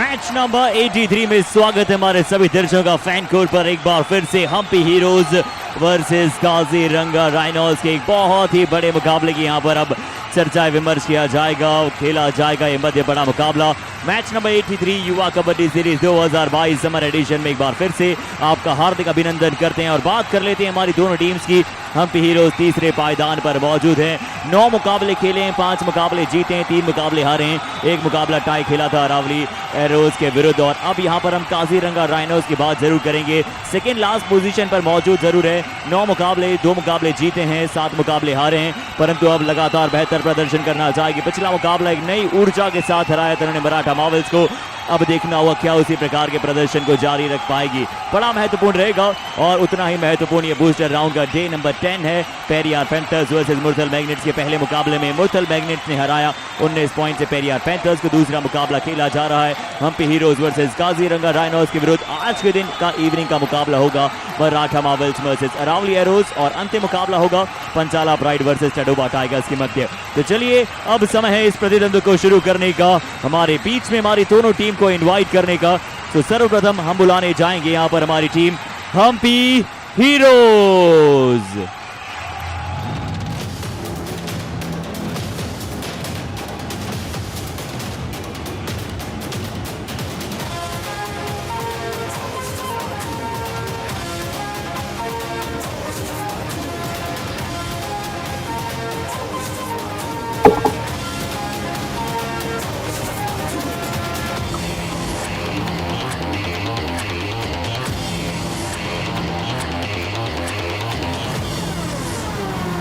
Match number 83 में स्वागत है हमारे सभी दर्शकों का फैन कोर्ट पर एक बार फिर से Hampi heroes versus Kaziranga rhinos के एक बहुत ही बड़े मुकाबले की यहाँ पर अब चर्चा विमर्श किया जाएगा, खेला जाएगा ये मध्य बड़ा मुकाबला। मैच नंबर 83 युवा कबड्डी सीरीज 2022 समर एडिशन में एक बार फिर से आपका हार्दिक अभिनंदन करते हैं और बात कर लेते हैं हमारी दोनों टीम्स की। हम्पी हीरोज तीसरे पायदान पर मौजूद हैं, 9 मुकाबले खेले हैं, 5 मुकाबले जीते हैं, 3 मुकाबले हारे हैं, 1 मुकाबला टाई खेला था अरावली एरोज के विरुद्ध। और अब यहाँ पर हम काजीरंगा राइनोस की बात जरूर करेंगे, सेकेंड लास्ट पोजीशन पर मौजूद जरूर है, 9 मुकाबले 2 मुकाबले जीते हैं, 7 मुकाबले हारे हैं, परंतु अब लगातार बेहतर प्रदर्शन करना चाहेगी। पिछला मुकाबला एक नई ऊर्जा के साथ हराया था उन्होंने मराठा मावल्स को, अब देखना होगा क्या उसी प्रकार के प्रदर्शन को जारी रख पाएगी। बड़ा महत्वपूर्ण रहेगा और उतना ही महत्वपूर्ण ये बूस्टर राउंड का डे नंबर 10 है। Periyar panthers versus Murthal magnets के पहले मुकाबले में मुरथल मैग्नेट्स ने हराया 19 पॉइंट से पेरियार पैंथर्स को। दूसरा मुकाबला खेला जा रहा है Hampi heroes versus Kaziranga rhinos के विरुद्ध। आज के दिन का इवनिंग का मुकाबला होगा मराठा मावल्स वर्सेस अरावली एरोज और अंतिम मुकाबला होगा Panchala pride versus Tadoba tigers के मध्य। तो चलिए अब समय है इस प्रतिद्वंद को शुरू करने का, हमारे बीच में हमारी दोनों टीम को इनवाइट करने का। तो सर्वप्रथम हम बुलाने जाएंगे यहाँ पर हमारी टीम हम्पी हीरोज।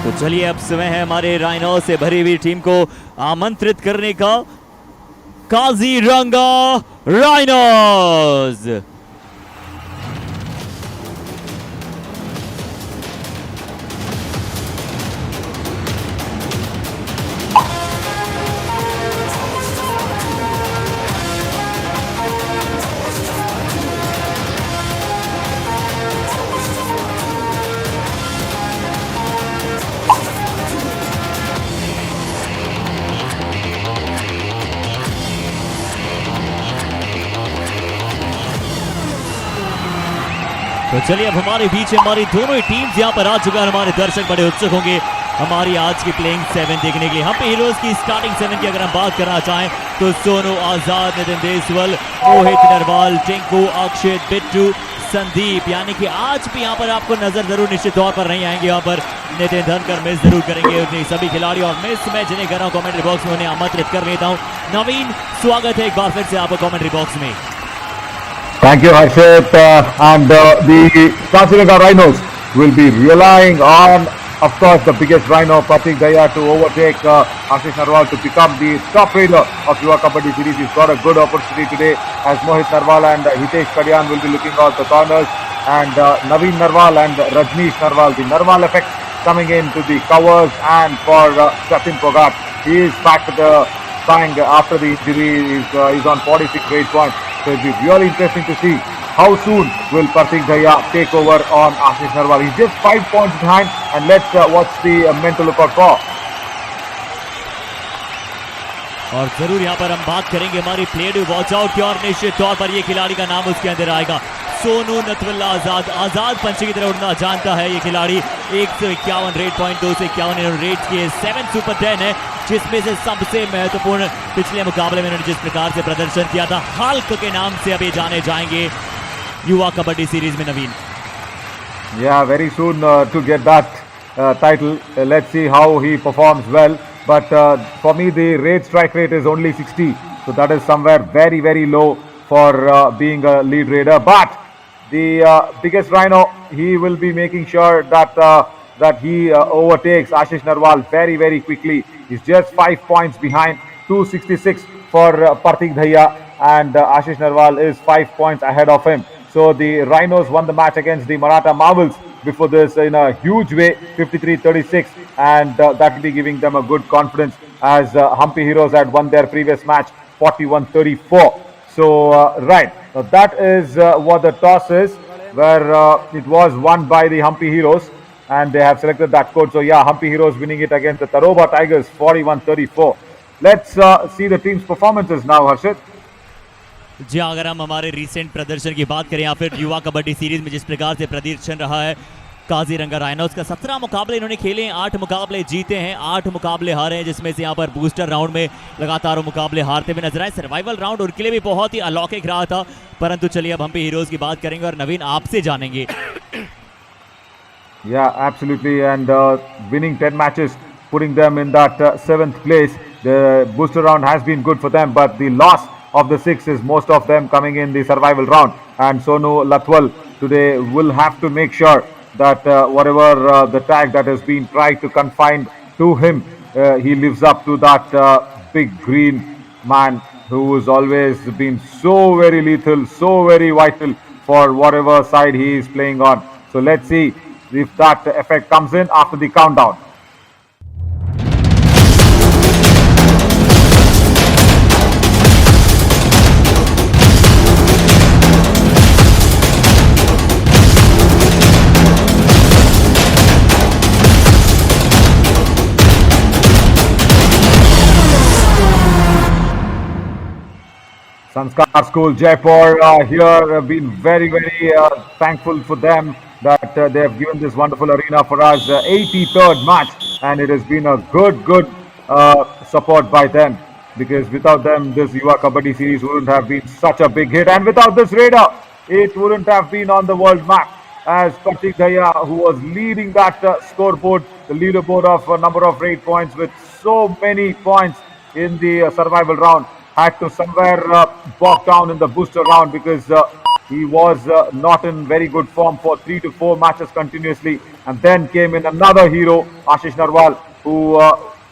तो चलिए अब समय है हमारे राइनो से भरी हुई टीम को आमंत्रित करने का। काजीरंगा राइनोस तो चलिए अब हमारे बीच हमारी दोनों ही टीम्स यहाँ पर आ चुका है। हमारे दर्शक बड़े उत्सुक होंगे हमारी आज की प्लेइंग 7 देखने के लिए। हम्पी हीरोज की स्टार्टिंग 7 की अगर हम बात करना चाहें तो सोनू, आजाद, नितिन देसवाल, मोहित नरवाल, टिंकू, अक्षित, बिट्टू, संदीप, यानी कि आज भी यहाँ पर आपको नजर जरूर निश्चित तौर पर नहीं आएंगे। यहाँ पर नितिन धनकर मिस जरूर करेंगे उतने सभी खिलाड़ी, और मिस मैं जिन्हें कर रहा हूँ कॉमेंट्री बॉक्स में उन्हें आमंत्रित कर लेता हूँ। नवीन, स्वागत है एक बार फिर से आपको कॉमेंट्री बॉक्स में। Thank you, Harshit. The Kaziranga Rhinos will be relying on, of course, the biggest rhino, Pratik Daya, to overtake Ashish Narwal to become the top raider of Yuva Kabaddi Series. He's got a good opportunity today as Mohit Narwal and Hitesh Kadyan will be looking out the corners, and Naveen Narwal and Rajneesh Narwal. The Narwal effect coming into the covers, and for Jatin Pogat, he is back to the bang after the injury. Is on 46 rate points. So it'll be really interesting to see how soon will Pratik Daya take over on Ashish Narwal. He's just 5 points behind, and let's watch the men to look out for. और जरूर यहाँ पर हम बात करेंगे हमारी player watch out की, और निश्चित तौर पर ये खिलाड़ी का नाम उसके अंदर आएगा, सोनू नथवल्ला आजाद। आजाद पंच की तरह उड़ना जानता है ये खिलाड़ी। 151 रेट पॉइंट, 251 रेट की 7 सुपर 10 है, जिसमें से सबसे महत्वपूर्ण पिछले मुकाबले में उन्होंने जिस प्रकार से प्रदर्शन किया था, हल्क के नाम से अभी जाने जाएंगे युवा कबड्डी सीरीज में। नवीन, Yeah, very soon to get that title. Let's see how he performs well. But for me, the rate strike rate is only 60. So that is somewhere very, very low for being a lead raider. But the biggest rhino, he will be making sure that he overtakes Ashish Narwal very, very quickly. He's just 5 points behind, 266 for Pratik Daya, and Ashish Narwal is 5 points ahead of him. So the Rhinos won the match against the Maratha Marvels before this in a huge way, 53-36, and that will be giving them a good confidence, as Hampi Heroes had won their previous match 41-34. So right, now that is what the toss is, where it was won by the Hampi Heroes, and they have selected that code. So yeah, Hampi Heroes winning it against the Taroba Tigers 41-34. Let's see the team's performances now, Harshit. जी हाँ, अगर हम हमारे recent प्रदर्शन की बात करें या फिर युवा कबड्डी सीरीज में जिस प्रकार से प्रदर्शन रहा है काजीरंगा राइनोस का, 17 मुकाबले इन्होंने खेले हैं, 8 मुकाबले जीते हैं, 8 मुकाबले हारे हैं, जिसमें से यहाँ पर बूस्टर राउंड में लगातार मुकाबले हारते हुए नजर आए। सर्वाइवल राउंड उनके लिए भी बहुत ही अलौकिक रहा था। परंतु चलिए अब हम्पी हीरोज की बात करेंगे और नवीन आपसे जानेंगे। Yeah, absolutely. And winning 10 matches, putting them in that 7th place. The booster round has been good for them, but the loss of the 6 is most of them coming in the survival round. And Sonu Latwal today will have to make sure that whatever the tag that has been tried to confine to him, he lives up to that big green man who has always been so very lethal, so very vital for whatever side he is playing on. So let's see if that effect comes in after the countdown. Sanskar School Jaipur here have been very thankful for them that they have given this wonderful arena for us. 83rd match, and it has been a good support by them, because without them this Yuva Kabaddi Series wouldn't have been such a big hit, and without this raider it wouldn't have been on the world map, as Kartik Daya, who was leading that scoreboard, the leaderboard of a number of raid points with so many points in the survival round, had to somewhere bog down in the booster round, because he was not in very good form for 3 to 4 matches continuously, and then came in another hero, Ashish Narwal, who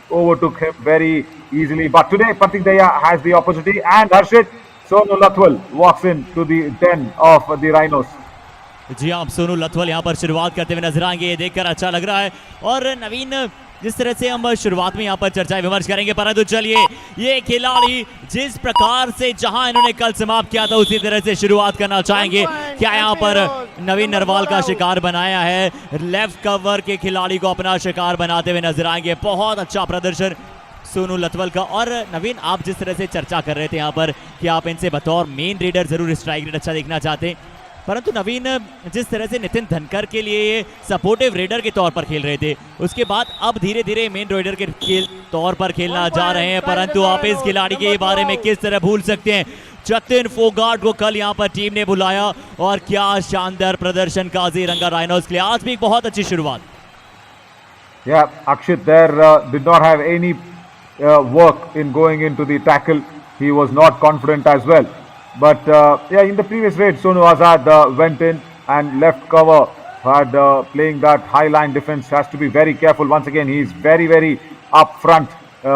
overtook him very easily. But today Kartik Daya has the opportunity, and Harshit, Sonu Latwal walks into the den of the Rhinos. जी आप सोनू लथवल यहाँ पर शुरुआत करते हुए नजर आएंगे, ये देखकर अच्छा लग रहा है। और नवीन, जिस तरह से हम शुरुआत में यहाँ पर चर्चा विमर्श करेंगे, परंतु चलिए ये खिलाड़ी जिस प्रकार से जहां इन्होंने कल समाप्त किया था उसी तरह से शुरुआत करना चाहेंगे। क्या यहाँ पर नवीन नरवाल का शिकार बनाया है, लेफ्ट कवर के खिलाड़ी को अपना शिकार बनाते हुए नजर आएंगे। बहुत अच्छा प्रदर्शन सोनू लथवल का। और नवीन, आप जिस तरह से चर्चा कर रहे थे यहाँ पर कि आप इनसे बतौर मेन रेडर जरूर स्ट्राइक रेट अच्छा देखना चाहते हैं, परंतु नवीन जिस तरह से नितिन धनकर के लिए ये सपोर्टिव रेडर के तौर पर खेल रहे थे, उसके बाद अब धीरे धीरे मेन रेडर के तौर पर खेलना जा रहे हैं, परंतु आप इस खिलाड़ी के बारे में किस तरह भूल सकते हैं। जतिन फोगाट को कल यहाँ पर टीम ने बुलाया और क्या शानदार प्रदर्शन काजीरंगा राइनोस के लिए, आज भी एक बहुत अच्छी शुरुआत। Yeah, Akshit there did not have any work in going into the tackle. He was not confident as well. But yeah, in the previous raid, Sonu Azad went in and left cover, had playing that high line defense. Has to be very careful. Once again, he is very up front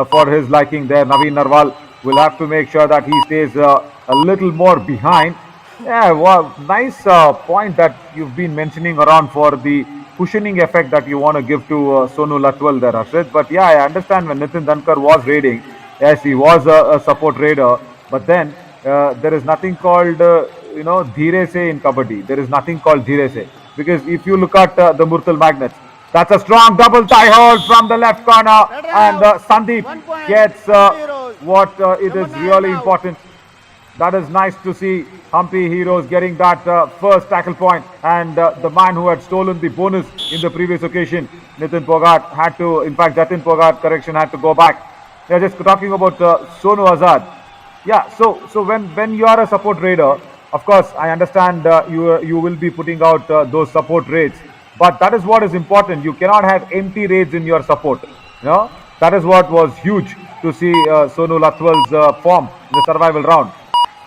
for his liking there. Naveen Narwal will have to make sure that he stays a little more behind. Yeah, well, nice point that you've been mentioning around for the cushioning effect that you want to give to Sonu Latwal there, Harshit. But yeah, I understand when Nitin Dhankar was raiding, yes, he was a support raider, but then there is nothing called, Dheere Se in Kabaddi. There is nothing called Dheere Se. Because if you look at the Murtal Magnets, that's a strong double tie hold from the left corner. And Sandeep gets what it is really important. That is nice to see Hampi Heroes getting that first tackle point. And the man who had stolen the bonus in the previous occasion, Nitin Pogat, had to, in fact, Jatin Pogat, correction, had to go back. They're just talking about Sonu Azad. Yeah, so when you are a support raider, of course, I understand you will be putting out those support raids, but that is what is important. You cannot have empty raids in your support. That is what was huge to see Sonu Latwal's form in the survival round.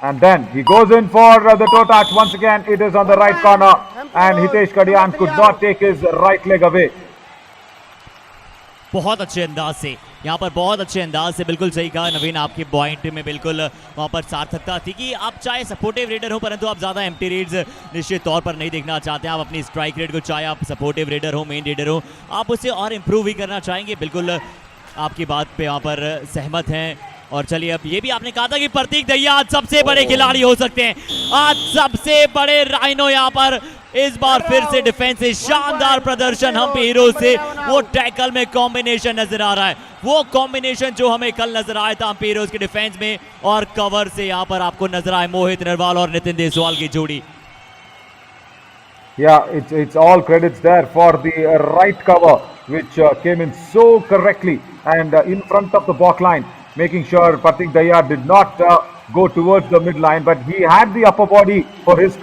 And then he goes in for the toe touch once again. It is on the right corner, and Hitesh Kadian could not take his right leg away. बहुत अच्छे अंदाज से यहाँ पर, बहुत अच्छे अंदाज से, बिल्कुल सही कहा नवीन, आपके पॉइंट में बिल्कुल वहाँ पर सार्थकता थी कि आप चाहे सपोर्टिव रेडर हो, परंतु आप ज़्यादा एम्प्टी रेड्स निश्चित तौर पर नहीं देखना चाहते हैं। आप अपनी स्ट्राइक रेट को, चाहे आप सपोर्टिव रेडर हो, मेन रेडर हो, आप उसे और इम्प्रूव ही करना चाहेंगे। बिल्कुल आपकी बात पे यहाँ पर सहमत हैं। और चलिए अब ये भी आपने कहा था कि प्रतीक दहिया आज सबसे बड़े खिलाड़ी हो सकते हैं, आज सबसे बड़े राइनो यहाँ पर इस बार फिर से डिफेंस से शानदार प्रदर्शन हम्पी हीरोज से। वो टैकल में कॉम्बिनेशन नजर आ रहा है, वो कॉम्बिनेशन जो हमें कल नजर आया था हम्पी हीरोज के डिफेंस में, और कवर से यहाँ पर आपको नजर आए मोहित नरवाल और नितिन देसवाल की जोड़ी। Yeah, it's all credits there for the right cover, which came in so correctly and in front of the back line, making sure Pratik Dahiya did not go towards the midline, but he had the upper body for his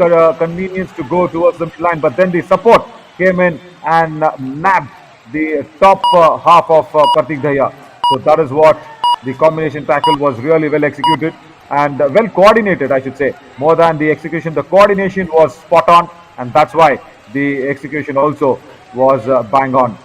convenience to go towards the midline. But then the support came in and nabbed the top half of Pratik Dahiya. So that is what the combination tackle was really well executed and well coordinated, I should say. More than the execution, the coordination was spot on. And that's why the execution also was bang on.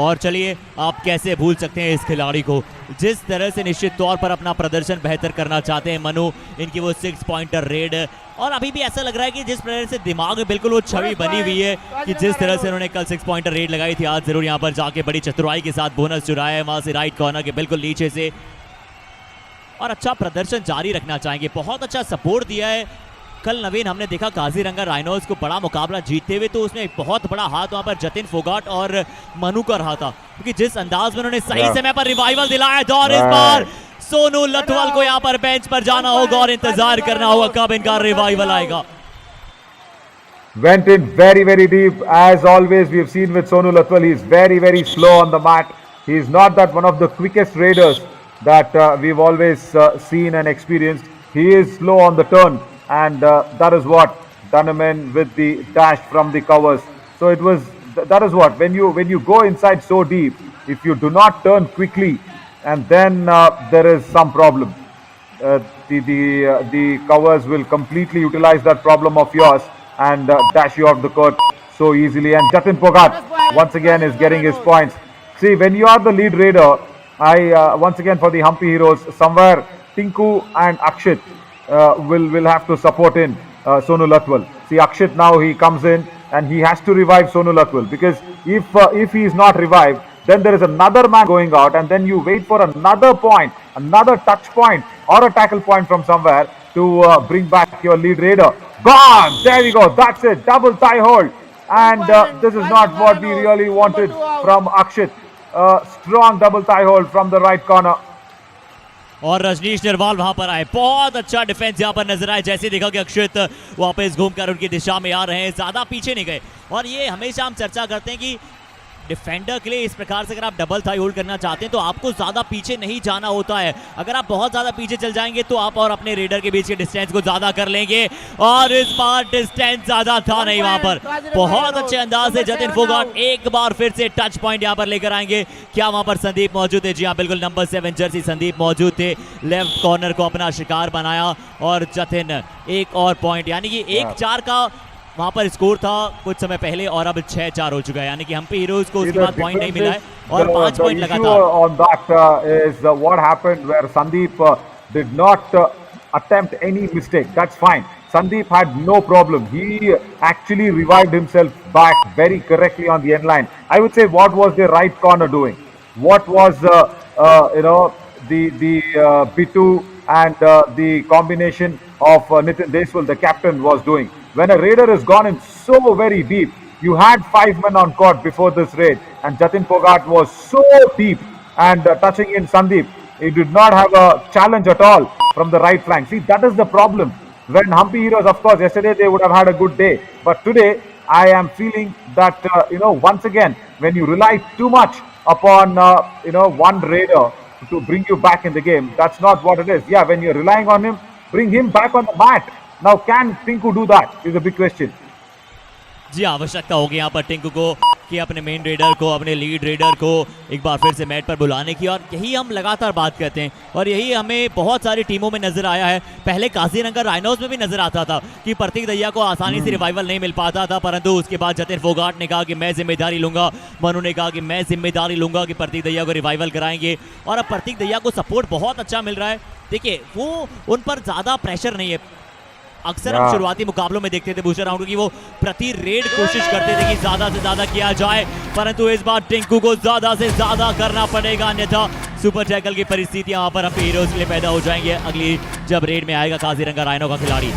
और चलिए आप कैसे भूल सकते हैं इस खिलाड़ी को, जिस तरह से निश्चित तौर पर अपना प्रदर्शन बेहतर करना चाहते हैं मनु, इनकी वो 6 पॉइंटर रेड, और अभी भी ऐसा लग रहा है कि जिस तरह से दिमाग में बिल्कुल वो छवि बनी हुई है कि जिस तरह से उन्होंने कल 6 पॉइंटर रेड लगाई थी, आज जरूर यहाँ पर जाके बड़ी चतुराई के साथ बोनस चुराया है वहां से राइट कॉर्नर के बिल्कुल नीचे से, और अच्छा प्रदर्शन जारी रखना चाहेंगे। बहुत अच्छा सपोर्ट दिया है कल नवीन, हमने देखा काजीरंगा राइनोस को बड़ा मुकाबला जीतते हुए, तो उसमें एक बहुत बड़ा हाथ वहां पर जतिन फोगाट और मनु का रहा था, क्योंकि जिस अंदाज में उन्होंने सही समय पर रिवाइवल दिलाया था, और इस बार सोनू लथवाल को यहाँ पर बेंच पर जाना होगा और इंतजार करना होगा कब इनका रिवाइवल आएगा। Went in very deep as always. We've seen with Sonu Lathwal, he's very slow on the mat. He's not that one of the quickest raiders that we've always seen and experienced. He is slow on the turn, and that is what done him in with the dash from the covers. So it was, that is what, when you go inside so deep, if you do not turn quickly, and then there is some problem. The covers will completely utilize that problem of yours and dash you off the court so easily. And Jatin Pogat once again is getting his points. See, when you are the lead raider, I once again for the Hampi Heroes, somewhere Tinku and Akshit will have to support in Sonu Lathwal. See, Akshit now, he comes in and he has to revive Sonu Lathwal, because if he is not revived, then there is another man going out, and then you wait for another point, another touch point or a tackle point from somewhere to bring back your lead raider. Gone! There we go. That's it. Double thigh hold. And this is not what we really wanted from Akshit. Strong double thigh hold from the right corner. और रजनीश नरवाल वहां पर आए, बहुत अच्छा defence यहां पर नजर आया। जैसे देखा कि अक्षित वापस घूमकर उनकी दिशा में आ रहे हैं, ज्यादा पीछे नहीं गए। और ये हमेशा हम चर्चा करते हैं कि डिफेंडर के लिए इस प्रकार से अगर आप डबल थाई होल्ड करना चाहते हैं तो आपको ज्यादा पीछे नहीं जाना होता है। अगर आप बहुत ज्यादा पीछे चल जाएंगे तो आप और अपने रेडर के बीच के डिस्टेंस को ज्यादा कर लेंगे, और इस बार डिस्टेंस ज्यादा था नहीं वहां पर। बहुत अच्छे अंदाज से जतिन फोगाट एक बार फिर से टच पॉइंट यहां पर लेकर आएंगे। क्या वहां पर संदीप मौजूद है? जी हाँ, बिल्कुल नंबर 7 जर्सी संदीप मौजूद थे। लेफ्ट कॉर्नर को अपना शिकार बनाया, और जतिन एक और पॉइंट, यानी कि 1-4 का वहां पर स्कोर था कुछ समय पहले, और अब 6-4 हो चुका है, यानी कि हम्पी हीरोज को उसके बाद पॉइंट नहीं मिला है और 5 पॉइंट लगातार। On that is what happened where Sandeep did not attempt any mistake. That's fine. Sandeep had no problem. He actually revived himself back very correctly on the end line. I would say, what was the right corner doing? What was the Bitu and the combination of Nitin Deswal, the captain, was doing? When a raider has gone in so very deep, you had 5 men on court before this raid, and Jatin Pogat was so deep and touching in Sandeep. He did not have a challenge at all from the right flank. See, that is the problem. When Hampi Heroes, of course, yesterday they would have had a good day, but today I am feeling that once again, when you rely too much upon one raider to bring you back in the game, that's not what it is. Yeah, when you're relying on him, bring him back on the mat. Now, can Tinku do that? Is a big question. जी, आवश्यकता होगी यहाँ पर टिंकू को कि अपने main raider को, अपने lead raider को एक बार फिर से मैट पर बुलाने की, और यही हम लगातार बात करते हैं और यही हमें बहुत सारी टीमों में नजर आया है। पहले काजीरंगा राइनोस में भी नजर आता था कि प्रतीक दहिया को आसानी से रिवाइवल नहीं मिल पाता था, परंतु उसके बाद जतिन फोगाट ने कहा कि मैं जिम्मेदारी लूंगा, मनु ने कहा कि मैं जिम्मेदारी लूंगा कि प्रतीक दहिया को रिवाइवल कराएंगे, और अब प्रतीक दहिया को सपोर्ट बहुत अच्छा मिल रहा है। देखिए, वो उन पर ज्यादा प्रेशर नहीं है। अक्सर हम शुरुआती मुकाबलों में देखते थे बूस्टर राउंड की वो प्रति रेड कोशिश करते थे कि ज्यादा से ज्यादा किया जाए, परंतु इस बार टिंकू को ज्यादा से ज्यादा करना पड़ेगा, अन्यथा सुपर टैकल की परिस्थितियां यहाँ पर हम्पी हीरोज के लिए पैदा हो जाएंगे अगली जब रेड में आएगा काजीरंगा राइनो का खिलाड़ी।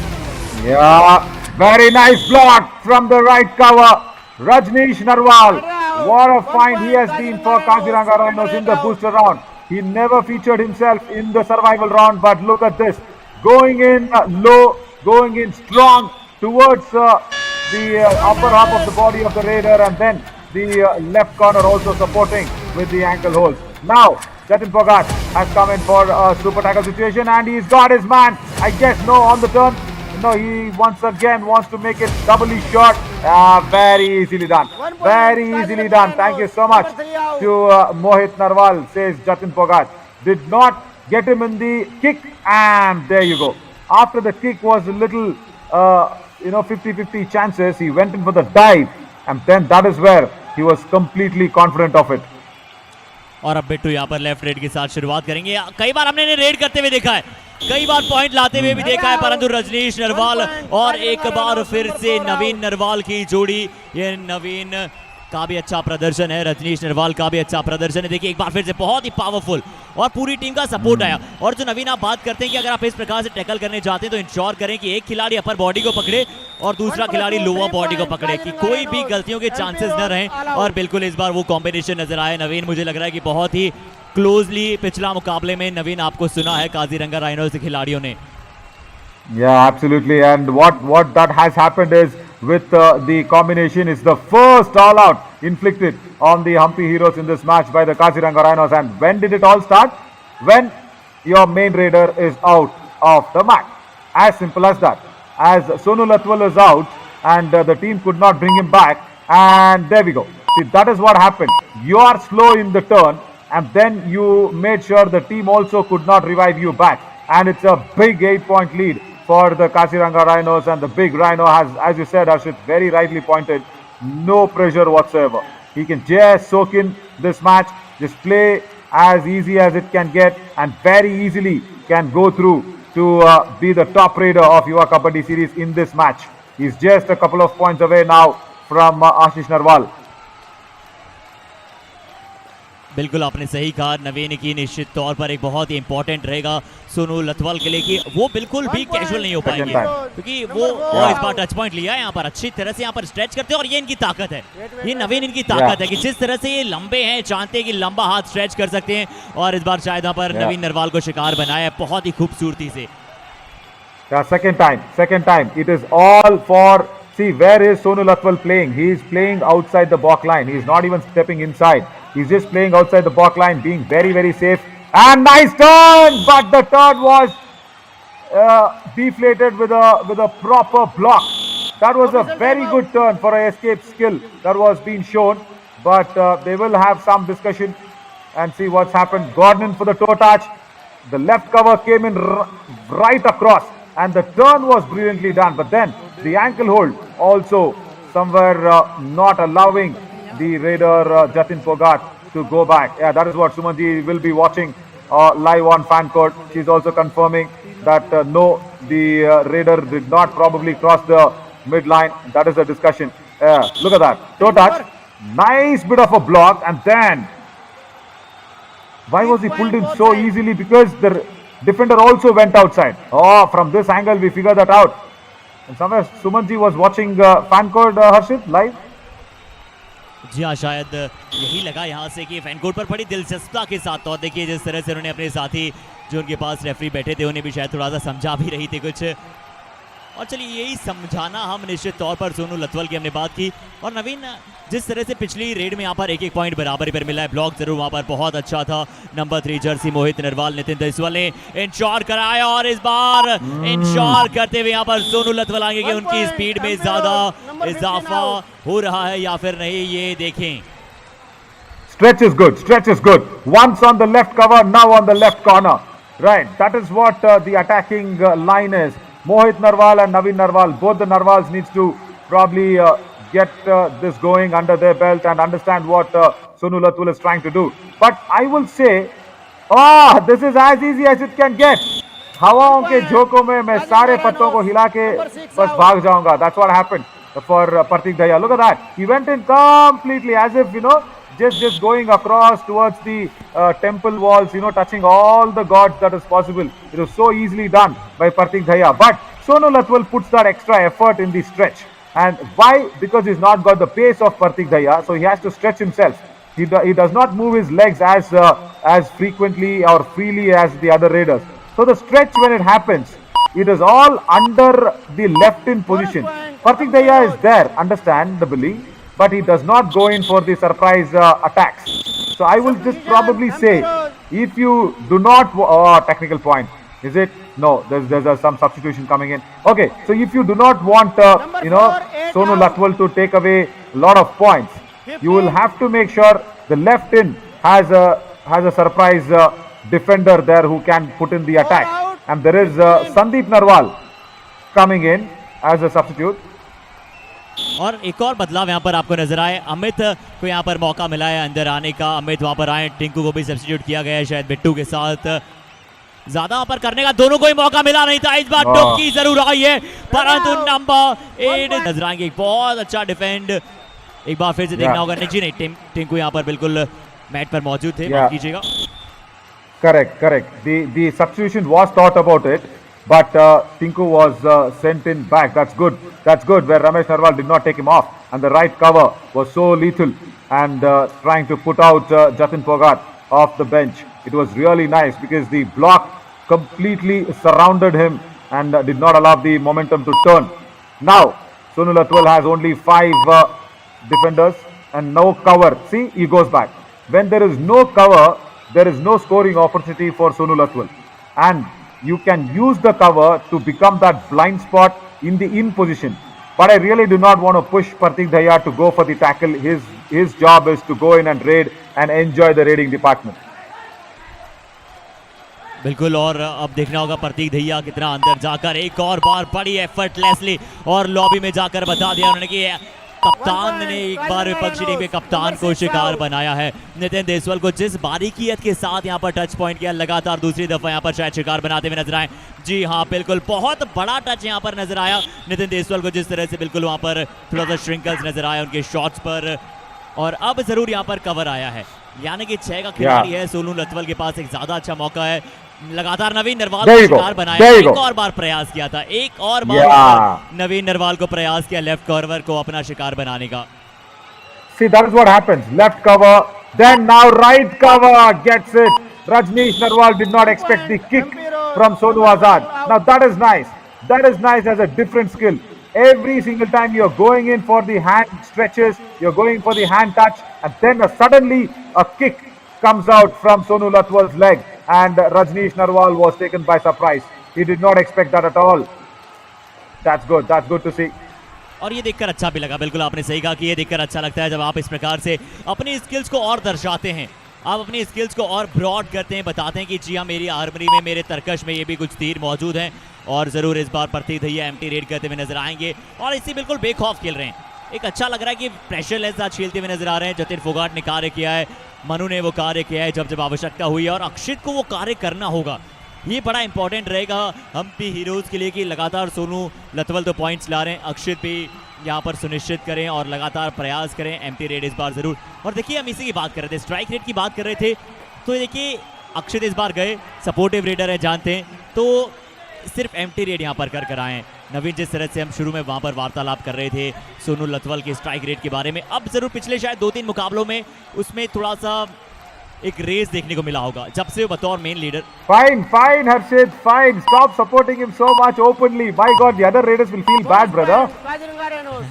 Yeah, very nice block from the right cover. Rajneesh Narwal. What a find he has been for Kaziranga Rhinos in the booster round. He never featured himself in the survival round, but look at this. Going in low, going in strong towards the upper half of the body of the Raider, and then the left corner also supporting with the ankle holds. Now, Jatin Pogat has come in for a super tackle situation, and he's got his man. I guess no on the turn. No, he once again wants to make it doubly short. Very easily done. Very easily done. Thank you so much to Mohit Narwal, says Jatin Pogat. Did not get him in the kick, and there you go. After the kick was a little, 50-50 chances, he went in for the dive, and then that is where he was completely confident of it. और अब बिट्टू यहाँ पर left red के साथ शुरुआत करेंगे। कई बार हमने इन्हें रेड करते हुए देखा है, कई बार पॉइंट लाते हुए भी देखा है, परंतु रजनीश नरवाल और एक बार फिर से नवीन नरवाल की जोड़ी, ये नवीन का भी अच्छा प्रदर्शन है, रजनीश नरवाल का भी अच्छा प्रदर्शन है। देखिए एक बार फिर से बहुत ही पावरफुल और पूरी टीम का सपोर्ट आया। और जो नवीन आप बात करते हैं कि अगर आप इस प्रकार से टैकल करने जाते हैं तो इंश्योर करें कि एक खिलाड़ी अपर बॉडी को पकड़े और दूसरा खिलाड़ी लोअर बॉडी को पकड़े, कि कोई भी गलतियों के चांसेस न रहें। और बिल्कुल इस बार वो कॉम्बिनेशन नजर आया। नवीन, मुझे लग रहा है कि बहुत ही क्लोजली पिछला मुकाबले में नवीन आपको सुना है काजीरंगा राइनोस के खिलाड़ियों ने। Yeah, absolutely. And what that has happened is with the combination is the first all out inflicted on the Hampi Heroes in this match by the Kaziranga Rhinos. And when did it all start? When your main raider is out of the match. As simple as that. As Sonu Latwal is out and the team could not bring him back, and there we go. See, that is what happened. You are slow in the turn, and then you made sure the team also could not revive you back. And it's a big 8-point lead for the Kaziranga Rhinos, and the big Rhino has, as you said, Harshit, very rightly pointed, no pressure whatsoever. He can just soak in this match, just play as easy as it can get, and very easily can go through to be the top raider of Yuva Kabaddi Series in this match. He's just a couple of points away now from Ashish Narwal. बिल्कुल आपने सही कहा, नवीन की निश्चित तौर पर एक बहुत ही इंपॉर्टेंट रहेगा सोनू लथवाल के लिए कि वो बिल्कुल भी कैजुअल नहीं हो पाएंगे, क्योंकि वो इस बार टच पॉइंट लिया है यहाँ पर, अच्छी तरह से यहाँ पर स्ट्रेच करते हैं। और ये इनकी ताकत है, ये नवीन इनकी ताकत है कि जिस तरह से ये लंबे हैं, जानते हैं कि लंबा हाथ स्ट्रेच कर सकते हैं। और इस बार शायद यहाँ पर नवीन नरवाल को शिकार बनाया है बहुत ही खूबसूरती से। Second time. It is all for. See, where is Sonu Latwal playing? He is playing outside the balk line. He is not even stepping inside. He's just playing outside the balk line, being very, very safe. And nice turn, but the turn was deflated with a proper block. That was a very good turn for an escape skill that was being shown. But they will have some discussion and see what's happened. Gordon for the toe touch. The left cover came in right across, and the turn was brilliantly done. But then the ankle hold also somewhere not allowing the raider Jatin Pogat to go back. Yeah, that is what Sumanji will be watching live on fan court. She's also confirming that no, the raider did not probably cross the midline. That is the discussion. Look at that. Toe touch. Nice bit of a block, and then why was he pulled in so easily? Because the defender also went outside. Oh, from this angle we figure that out. And somewhere Sumanji was watching fan court, Harshit, live. जी हाँ, शायद यही लगा यहाँ से कि fan court पर बड़ी दिलचस्पता के साथ। और देखिए जिस तरह से उन्होंने अपने साथी जो उनके पास रेफरी बैठे थे उन्हें भी शायद थोड़ा सा समझा भी रही थी कुछ। और चलिए यही समझाना हम निश्चित तौर पर सोनू लथवाल की हमने बात की। और नवीन जिस तरह से पिछली रेड में यहाँ पर एक पॉइंट बराबरी पर मिला है, ब्लॉक जरूर वहाँ पर बहुत अच्छा था। नंबर 3 जर्सी मोहित नरवाल, नितिन दसवाल ने इंश्योर कराया, और इस बार इंश्योर करते हुए यहाँ पर सोनू लथवाल आएंगे कि उनकी स्पीड में ज्यादा इजाफा हो रहा है या फिर नहीं, ये देखें। Stretch is good. Once on the left cover, now on the left corner. Right, that is what the attacking line is. Mohit Narwal and Naveen Narwal, both the Narwals needs to probably get this going under their belt and understand what Sonu Latwal is trying to do. But I will say, this is as easy as it can get. हवाओं के झोंकों में मैं सारे पत्तों को हिला के बस भाग जाऊंगा. That's what happened for Partik Daya. Look at that. He went in completely as if, just going across towards the temple walls, touching all the gods that is possible. It was so easily done by Partik Dhaya. But Sonu Latwal puts that extra effort in the stretch. And why? Because he's not got the pace of Partik Dhaya, so he has to stretch himself. He does not move his legs as frequently or freely as the other raiders. So the stretch, when it happens, it is all under the left in position. Partik Dhaya is there, understandably, but he does not go in for the surprise attacks. So I will just probably say, if you do not, technical point, is it? No, there's some substitution coming in. Okay, so if you do not want, Sonu Latwal to take away a lot of points, you will have to make sure the left in has a surprise defender there who can put in the attack. And there is Sandeep Narwal coming in as a substitute. और एक और बदलाव यहाँ पर आपको नजर आए, अमित को यहाँ पर मौका मिला है अंदर आने का। अमित वहाँ पर आए, टिंकू को भी सब्स्टिट्यूट किया गया है शायद बिट्टू के साथ। ज्यादा वहाँ पर करने का दोनों को ही मौका मिला नहीं था। इस बार टोकी जरूर आई है, परंतु नंबर 8 नजर आएंगे। बहुत अच्छा डिफेंड एक बार फिर से देखना होगा। नहीं, टिंकू यहाँ पर बिल्कुल मैट पर मौजूद थे, माफ कीजिएगा। Correct. The substitution was thought about it, but Tinku was sent in back. That's good. Where Ramesh Narwal did not take him off, and the right cover was so lethal, and trying to put out Jatin Phogat off the bench. It was really nice because the block completely surrounded him and did not allow the momentum to turn. Now Sonu Latwal has only 5 defenders and no cover. See, he goes back. When there is no cover, there is no scoring opportunity for Sonu Latwal, and you can use the cover to become that blind spot in the in position. But I really do not want to push Partik Dhaya to go for the tackle. His job is to go in and raid and enjoy the raiding department. बिल्कुल, और अब देखना होगा प्रतीक धैया कितना अंदर जाकर एक और बार बड़ी एफर्टलेसली और लॉबी में जाकर बता दिया उन्होंने कि कप्तान ने एक बार विपक्षी टीम के कप्तान को शिकार बनाया है। नितिन देसवाल को जिस बारीकियत के साथ यहाँ पर टच पॉइंट किया, लगातार दूसरी दफा यहाँ पर शायद शिकार बनाते हुए नजर आए। जी हाँ, बिल्कुल बहुत बड़ा टच यहाँ पर नजर आया नितिन देसवाल को, जिस तरह से बिल्कुल वहाँ पर थोड़ा सा श्रिंकल्स नजर आया उनके शॉट्स पर। और अब जरूर यहाँ पर कवर आया है, यानी कि 6 का खिलाड़ी है सोनू लतवल के पास, एक ज्यादा अच्छा मौका है। लगातार नवीन नरवाल को शिकार बनाया, एक और बार प्रयास किया था, एक और बार नवीन नरवाल को प्रयास किया लेफ्ट कवर को अपना शिकार बनाने का। See, that is what happens. Left cover, then now right cover gets it. Rajneesh Narwal did not expect the kick from Sonu Azad. Now that is nice. That is nice as a different skill. Every single time you're going in for the hand stretches, you're going for the hand touch, and then suddenly a kick comes out from Sonu Latwal's leg, and Rajneesh Narwal was taken by surprise. He did not expect that at all. That's good. That's good to see. और ये देखकर अच्छा भी लगा, बिल्कुल आपने सही कहा कि ये देखकर अच्छा लगता है जब आप इस प्रकार से अपनी स्किल्स को और दर्शाते हैं, आप अपनी स्किल्स को और ब्रॉड करते हैं, बताते हैं कि जी हाँ, मेरी आर्मरी में, मेरे तरकश में ये भी कुछ तीर मौजूद हैं। और ज़रूर इस बार प्रतीक धैया एम्प्टी रेड करते हुए नजर आएंगे और इसी बिल्कुल बेखौफ खेल रहे हैं। एक अच्छा लग रहा है कि प्रेशर लेस साथ खेलते हुए नजर आ रहे हैं। जतिन फोगाट ने कार्य किया है, मनु ने वो कार्य किया है जब जब आवश्यकता हुई है, और अक्षित को वो कार्य करना होगा। ये बड़ा इंपॉर्टेंट रहेगा हम्पी हीरोज के लिए कि लगातार सोनू लतवल तो पॉइंट्स ला रहे हैं, अक्षित भी यहाँ पर सुनिश्चित करें और लगातार प्रयास करें। एम्प्टी रेड इस बार जरूर। और देखिए, हम इसी की बात कर रहे थे, स्ट्राइक रेट की बात कर रहे थे, तो देखिए अक्षित इस बार गए, सपोर्टिव रेडर है जानते हैं, तो सिर्फ एम्प्टी रेड यहाँ पर कर आए हैं। नवीन, जिस तरह से हम शुरू में वहाँ पर वार्तालाप कर रहे थे सोनू लतवल के स्ट्राइक रेट के बारे में, अब जरूर पिछले शायद 2-3 मुकाबलों में उसमें थोड़ा सा एक रेस देखने को मिला होगा जब से वो बतौर main leader. Fine, Harshit, fine. Stop supporting him so much openly. My God, the other raiders will feel bad, brother. Kaziranga Rhinos.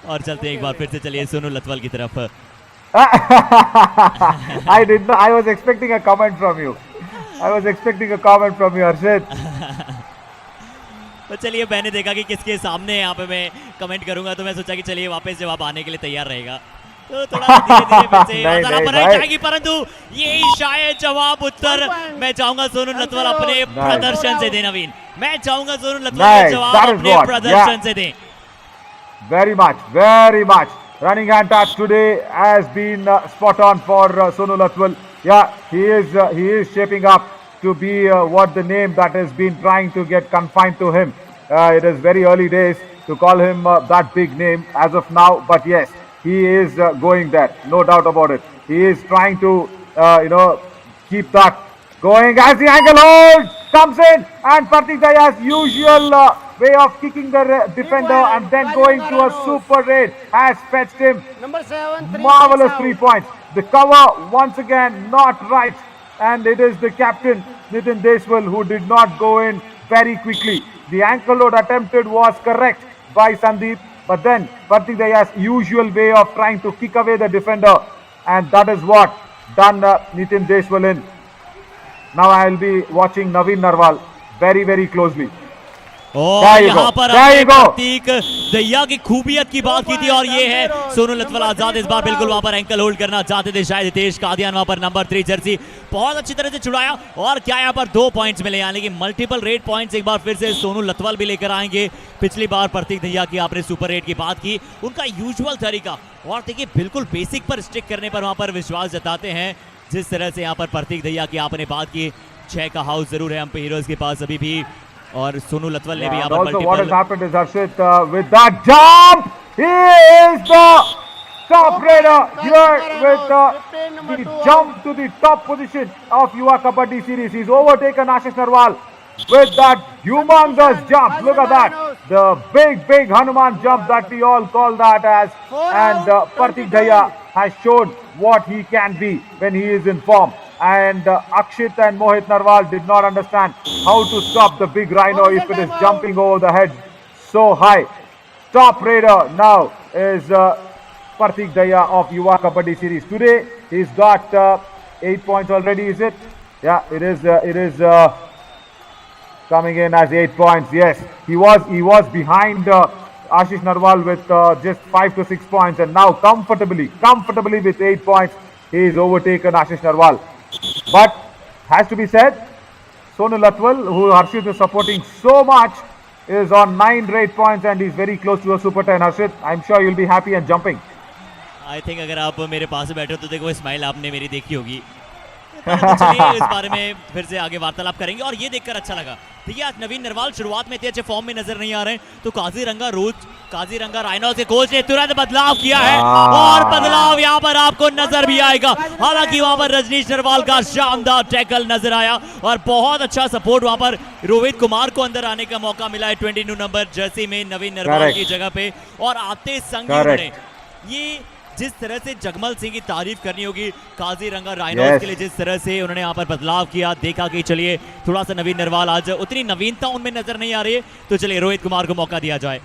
और चलते हैं एक बार फिर से, चलिए सोनू लतवल की तरफ। I did not. I was expecting a comment from you. Harshit. तो चलिए, मैंने देखा कि किसके सामने यहाँ पे मैं कमेंट करूंगा, तो मैं सोचा कि चलिए वापस जवाब आने के लिए तैयार रहेगा, तो थोड़ा धीरे-धीरे फिर से आदान बनाई जाएगी, परंतु ये शायद जवाब उत्तर मैं चाहूंगा सोनू लतवल अपने प्रदर्शन से दें। नवीन, मैं चाहूंगा सोनू लतवल जवाब अपने प्रदर्शन से दें। Very much. Running hand touch today has been spot on for Sonu Latwal. Yeah, he is shaping up to be what the name that has been trying to get confined to him. It is very early days to call him that big name as of now. But yes, he is going there, no doubt about it. He is trying to, keep that going as the ankle hold comes in, and Pratik Daya's usual way of kicking the defender and then going to a super raid has fetched him. Number 7, Marvelous 3 points. The cover once again not right, and it is the captain Nitin Deswal who did not go in very quickly. The ankle load attempted was correct by Sandeep, but then Pratik Daya's usual way of trying to kick away the defender, and that is what done Nitin Deswal in. Now I will be watching Naveen Narwal very, very closely. और यहाँ पर हमने प्रतीक दहिया की खूबियत की बात की थी, और ये है सोनू लतवाल आजाद इस बार बिल्कुल वहां पर एंकल होल्ड करना चाहते थे शायद हितेश कादियान, वहां पर नंबर 3 जर्सी बहुत अच्छी तरह से छुड़ाया, और क्या यहाँ पर 2 पॉइंट्स मिले, यानी कि मल्टीपल रेड पॉइंट्स एक बार फिर से सोनू लतवाल भी लेकर आएंगे। पिछली बार प्रतीक दहिया की आपने सुपर रेड की बात की, उनका यूजुअल तरीका, और देखिए बिल्कुल बेसिक पर स्टिक करने पर वहां पर विश्वास जताते हैं। जिस तरह से यहाँ पर प्रतीक दहिया की आपने बात की, 6 का हाउस जरूर है हम्पी हीरोज के पास अभी भी, और सोनू लतवाल ने भी यहाँ पर multiple. What has happened is Harshit with that jump, he is the top raider here with the jump to the top position of Yuva Kabaddi Series. He's overtaken Ashish Narwal with that humongous jump. Look at that, the big Hanuman jump that we all call that as, and Pratik Dahiya has shown what he can be when he is in form. And Akshit and Mohit Narwal did not understand how to stop the big rhino if it is jumping over the head so high. Top raider now is Pratik Dahiya of Yuva Kabaddi Series. Today he's got 8 points already, is it? Yeah, it is coming in as 8 points. Yes, he was behind Ashish Narwal with just 5 to 6 points, and now comfortably with 8 points he is overtaken Ashish Narwal. But has to be said, Sonu Latwal, who Harshit is supporting so much, is on 9 raid points and he's very close to a super 10. Harshit, I'm sure you'll be happy and jumping. I think अगर आप मेरे पास बैठे हो तो देखो smile आपने मेरी देखी होगी। चलिए इस बारे में फिर से आगे वार्तालाप करेंगे, और ये देखकर अच्छा लगा। देखिए आज नवीन नरवाल शुरुआत में इतने अच्छे फॉर्म में नजर नहीं आ रहे हैं, तो काजीरंगा राइनोस के कोच ने तुरंत बदलाव किया है, और बदलाव यहाँ पर आपको नजर भी आएगा। हालांकि वहां पर रजनीश नरवाल का शानदार टैकल नजर आया, और बहुत अच्छा सपोर्ट वहां पर रोहित कुमार को अंदर आने का मौका मिला है 22 नंबर जर्सी में नवीन नरवाल की जगह पे, और आते संग उन्होंने ये जिस तरह से जगमल सिंह की तारीफ करनी होगी काजीरंगा राइनोस के लिए, जिस तरह से उन्होंने यहाँ पर बदलाव किया, देखा कि चलिए थोड़ा सा नवीन नरवाल आज उतनी नवीनता उनमें नजर नहीं आ रही है, तो चलिए रोहित कुमार को मौका दिया जाए।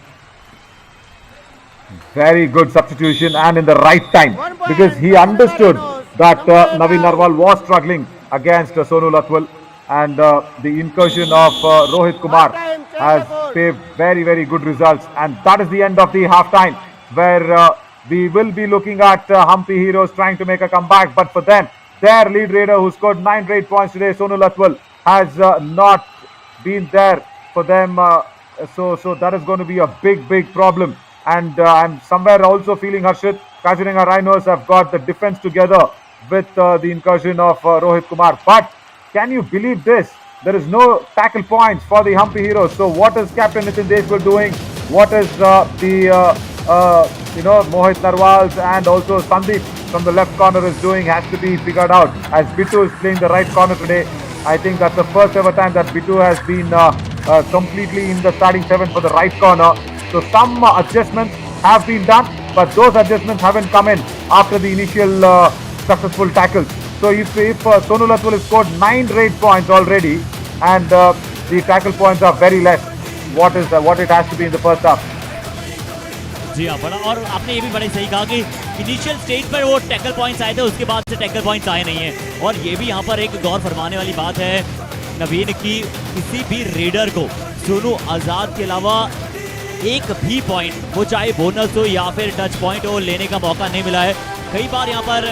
Very good substitution and in the right time, because he understood that Naveen Narwal was struggling against Sonu Latwal, and the incursion of Rohit Kumar has paved very good results, and that is the end of the half time, where we will be looking at Hampi Heroes trying to make a comeback, but for them, their lead raider who scored 9 raid points today, Sonu Latwal, has not been there for them, so that is going to be a big problem. And I'm somewhere also feeling, Harshit, Kaziranga Rhinos have got the defense together with the incursion of Rohit Kumar. But can you believe this? There is no tackle points for the Hampi Heroes. So what is Captain Nitin Deswal doing? What is Mohit Narwal's and also Sandeep from the left corner is doing has to be figured out. As Bitu is playing the right corner today, I think that's the first ever time that Bitu has been completely in the starting 7 for the right corner. So some adjustments have been done, but those adjustments haven't come in after the initial successful tackles. So if Sonu Latwal has scored 9 raid points already, and the tackle points are very less, what it has to be in the first half. जी हाँ, बड़ा, और आपने ये भी बड़े सही कहा कि इनिशियल स्टेज पर वो टैकल पॉइंट्स आए थे, उसके बाद से टैकल पॉइंट्स आए नहीं हैं, और ये भी यहाँ पर एक गौर फरमाने वाली बात है नवीन की, किसी भी रेडर को सोनू आजाद के अलावा एक भी पॉइंट, वो चाहे बोनस हो या फिर टच पॉइंट हो, लेने का मौका नहीं मिला है। कई बार यहाँ पर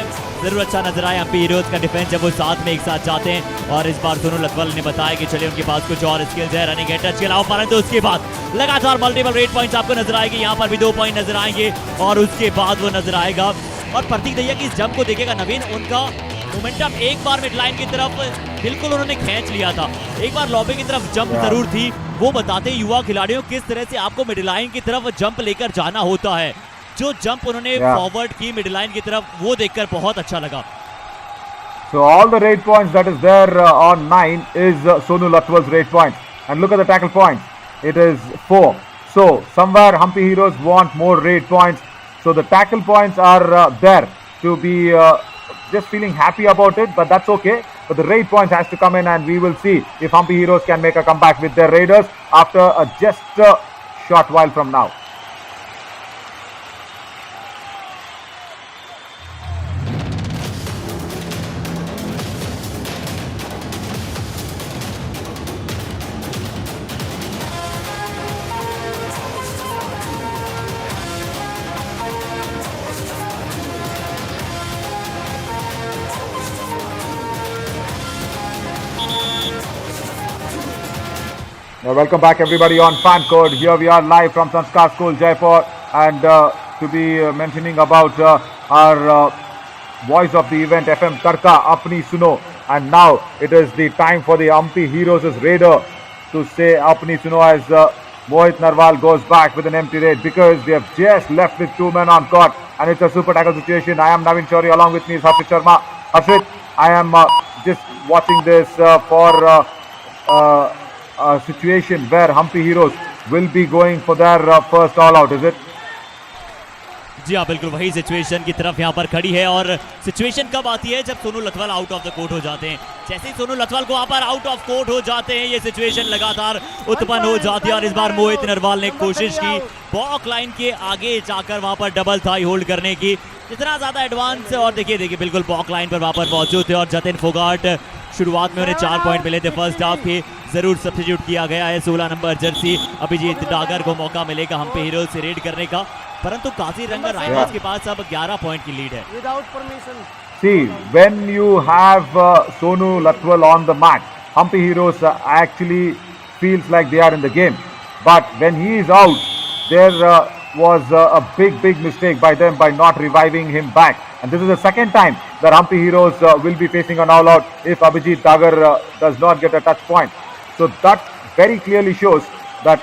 जरूर अच्छा नजर आया एमपी हीरोज का डिफेंस जब वो साथ में एक साथ जाते हैं, और इस बार सोनू लतवाल ने बताया कि चलिए उनके पास कुछ और स्किल्स है रनिंग टच के अलावा, परंतु उसके बाद लगातार मल्टीपल रेड पॉइंट्स आपको नजर आएंगे। यहाँ पर भी 2 पॉइंट नजर आएंगे, और उसके बाद वो नजर आएगा, और प्रतीक दहिया की इस जंप को देखेगा नवीन, उनका मोमेंटम एक बार मिड लाइन की तरफ बिल्कुल उन्होंने खींच लिया था, एक बार लॉबी की तरफ जंप जरूर थी, वो बताते हैं युवा खिलाड़ियों किस तरह से आपको मिड लाइन की तरफ जंप लेकर जाना होता है। जो जंप उन्होंने फॉरवर्ड की मिड लाइन की तरफ, वो देखकर बहुत अच्छा लगा। So all the rate points that is there on 9 is Sonu Latwal's rate points. And look at the tackle points. It is 4. So somewhere Hampi Heroes want more rate points. So the tackle points are there to be just feeling happy about it, but that's okay. But the rate points has to come in, and we will see if Hampi Heroes can make a comeback with their Raiders after just a short while from now. Welcome back everybody on Fan Code. Here we are live from Sanskar School, Jaipur, and to be mentioning about our voice of the event, FM Tarka, Apni Suno. And now it is the time for the Hampi Heroes' Raider to say Apni Suno as Mohit Narwal goes back with an empty raid because they have just left with 2 men on court, and it's a super tackle situation. I am Navin Chauri, along with me is Harshit Sharma. Harshit, I am just watching this for a situation where Hampi Heroes will be going for their first all out, is it? जी हाँ, बिल्कुल वही situation की तरफ यहाँ पर खड़ी है। और सिचुएशन कब आती है? जब Sonu Lathwal out of the court हो जाते हैं। जैसे ही सोनू लथवाल को वहाँ पर आउट ऑफ कोर्ट हो जाते हैं, ये सिचुएशन लगातार उत्पन्न हो जाती है। और इस बार मोहित नरवाल ने कोशिश की बॉक लाइन के आगे जाकर वहाँ पर डबल थाई होल्ड करने की, इतना ज्यादा एडवांस। और देखिए बिल्कुल बॉक लाइन पर वहाँ पर मौजूद थे। और जतिन फोगाट, शुरुआत में उन्हें 4 पॉइंट मिले थे फर्स्ट हाफ के, जरूर सब्स्टिट्यूट किया गया है 16 नंबर जर्सी अभिजीत डागर को मौका मिलेगा हम्पी हीरोज से रेड करने का, परंतु काजीरंगा राइनोस के पास अब 11 पॉइंट की लीड है। See, when you have Sonu Latwal on the mat, Hampi Heroes actually feels like they are in the game. But when he is out, there was a big mistake by them by not reviving him back. And this is the second time that Hampi Heroes will be facing an all-out if Abhijit Dagar does not get a touch point. So that very clearly shows that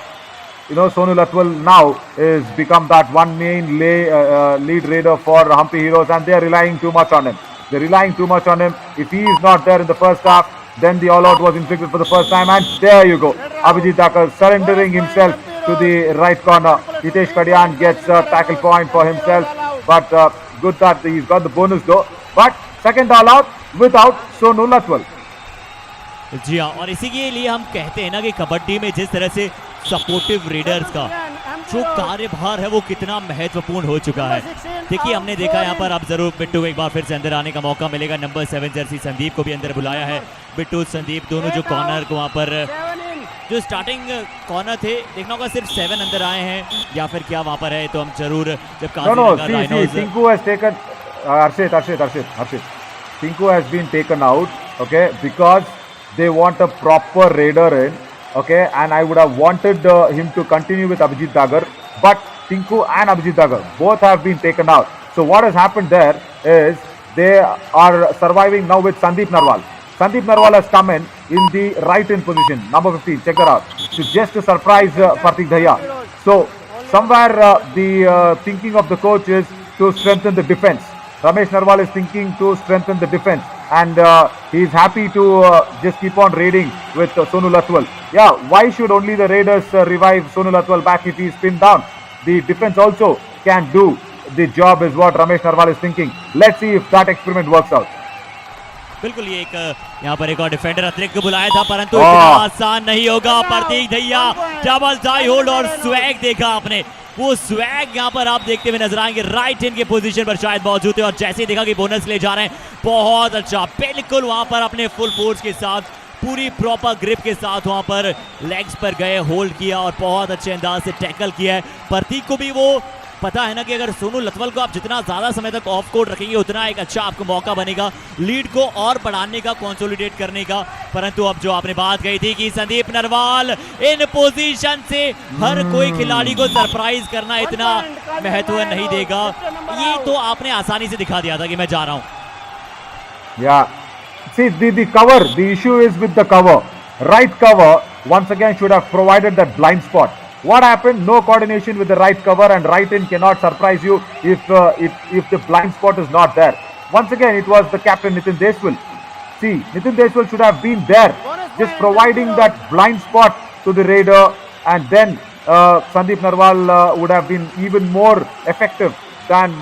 Sonu Latwal now is become that one main lead raider for Hampi Heroes, and they are relying too much on him. They're relying too much on him. If he is not there in the first half, then the all-out was inflicted for the first time, and there you go. Abhijit Dagar surrendering himself to the right corner. Hitesh Kadian gets a tackle point for himself, but good that he's got the bonus though. But second all-out without Sonu Latwal. जी हाँ, और इसी के लिए हम कहते हैं ना कि कबड्डी में जिस तरह से सपोर्टिव रेडर्स का जो कार्यभार है वो कितना महत्वपूर्ण हो चुका है। देखिए हमने देखा यहाँ पर, अब जरूर बिट्टू एक बार फिर से अंदर आने का मौका मिलेगा। नंबर 7 जर्सी संदीप को भी अंदर बुलाया है। बिट्टू संदीप दोनों जो कॉर्नर को वहाँ पर जो स्टार्टिंग कॉर्नर थे, देखना होगा सिर्फ 7 अंदर आए हैं या फिर क्या वहाँ पर है, तो हम जरूर जब Tinku has taken Harshit. Tinku has been taken out, okay, because they want a proper raider in, okay, and I would have wanted him to continue with Abhijit Dagar, but Tinku and Abhijit Dagar both have been taken out. So what has happened there is they are surviving now with Sandeep Narwal. Sandeep Narwal has come in the right in position, number 15, check that out, just to surprise Partik Dhaya. So somewhere the thinking of the coach is to strengthen the defense. Ramesh Narwal is thinking to strengthen the defense, and he is happy to just keep on raiding with Sonu Latwal. Yeah, why should only the Raiders revive Sonu Latwal back if he is pinned down? The defense also can do the job is what Ramesh Narwal is thinking. Let's see if that experiment works out. बिल्कुल, ये एक यहाँ पर एक और defender अतिरिक्त बुलाया था, परंतु इतना आसान नहीं होगा। प्रतीक धैया डबल टाई होल्ड और स्वैग देखा आपने, वो स्वैग यहाँ पर आप देखते हुए नजर आएंगे। राइट इन के पोजीशन पर शायद मौजूद है, और जैसे ही देखा कि बोनस ले जा रहे हैं, बहुत अच्छा, बिल्कुल वहां पर अपने फुल फोर्स के साथ, पूरी प्रॉपर ग्रिप के साथ वहां पर लेग्स पर गए, होल्ड किया और बहुत अच्छे अंदाज से टैकल किया है। प्रतीक को भी वो पता है ना कि अगर सोनू लथवाल को आप जितना ज्यादा समय तक ऑफ कोर्ट रखेंगे उतना एक अच्छा आपको मौका बनेगा लीड को और बढ़ाने का, कंसोलिडेट करने का। परंतु अब जो आपने बात कही थी कि संदीप नरवाल इन पोजीशन से हर कोई खिलाड़ी को सरप्राइज करना इतना महत्व नहीं देगा, ये तो आपने आसानी से दिखा दिया था कि मैं जा रहा हूं। Yeah, see the cover, the issue is with the cover. right cover once again should have provided that blind spot. What happened? No coordination with the right cover, and right in cannot surprise you if the blind spot is not there. Once again, it was the captain Nitin Deswal. See, Nitin Deswal should have been there, just providing that blind spot to the raider, and then Sandeep Narwal would have been even more effective than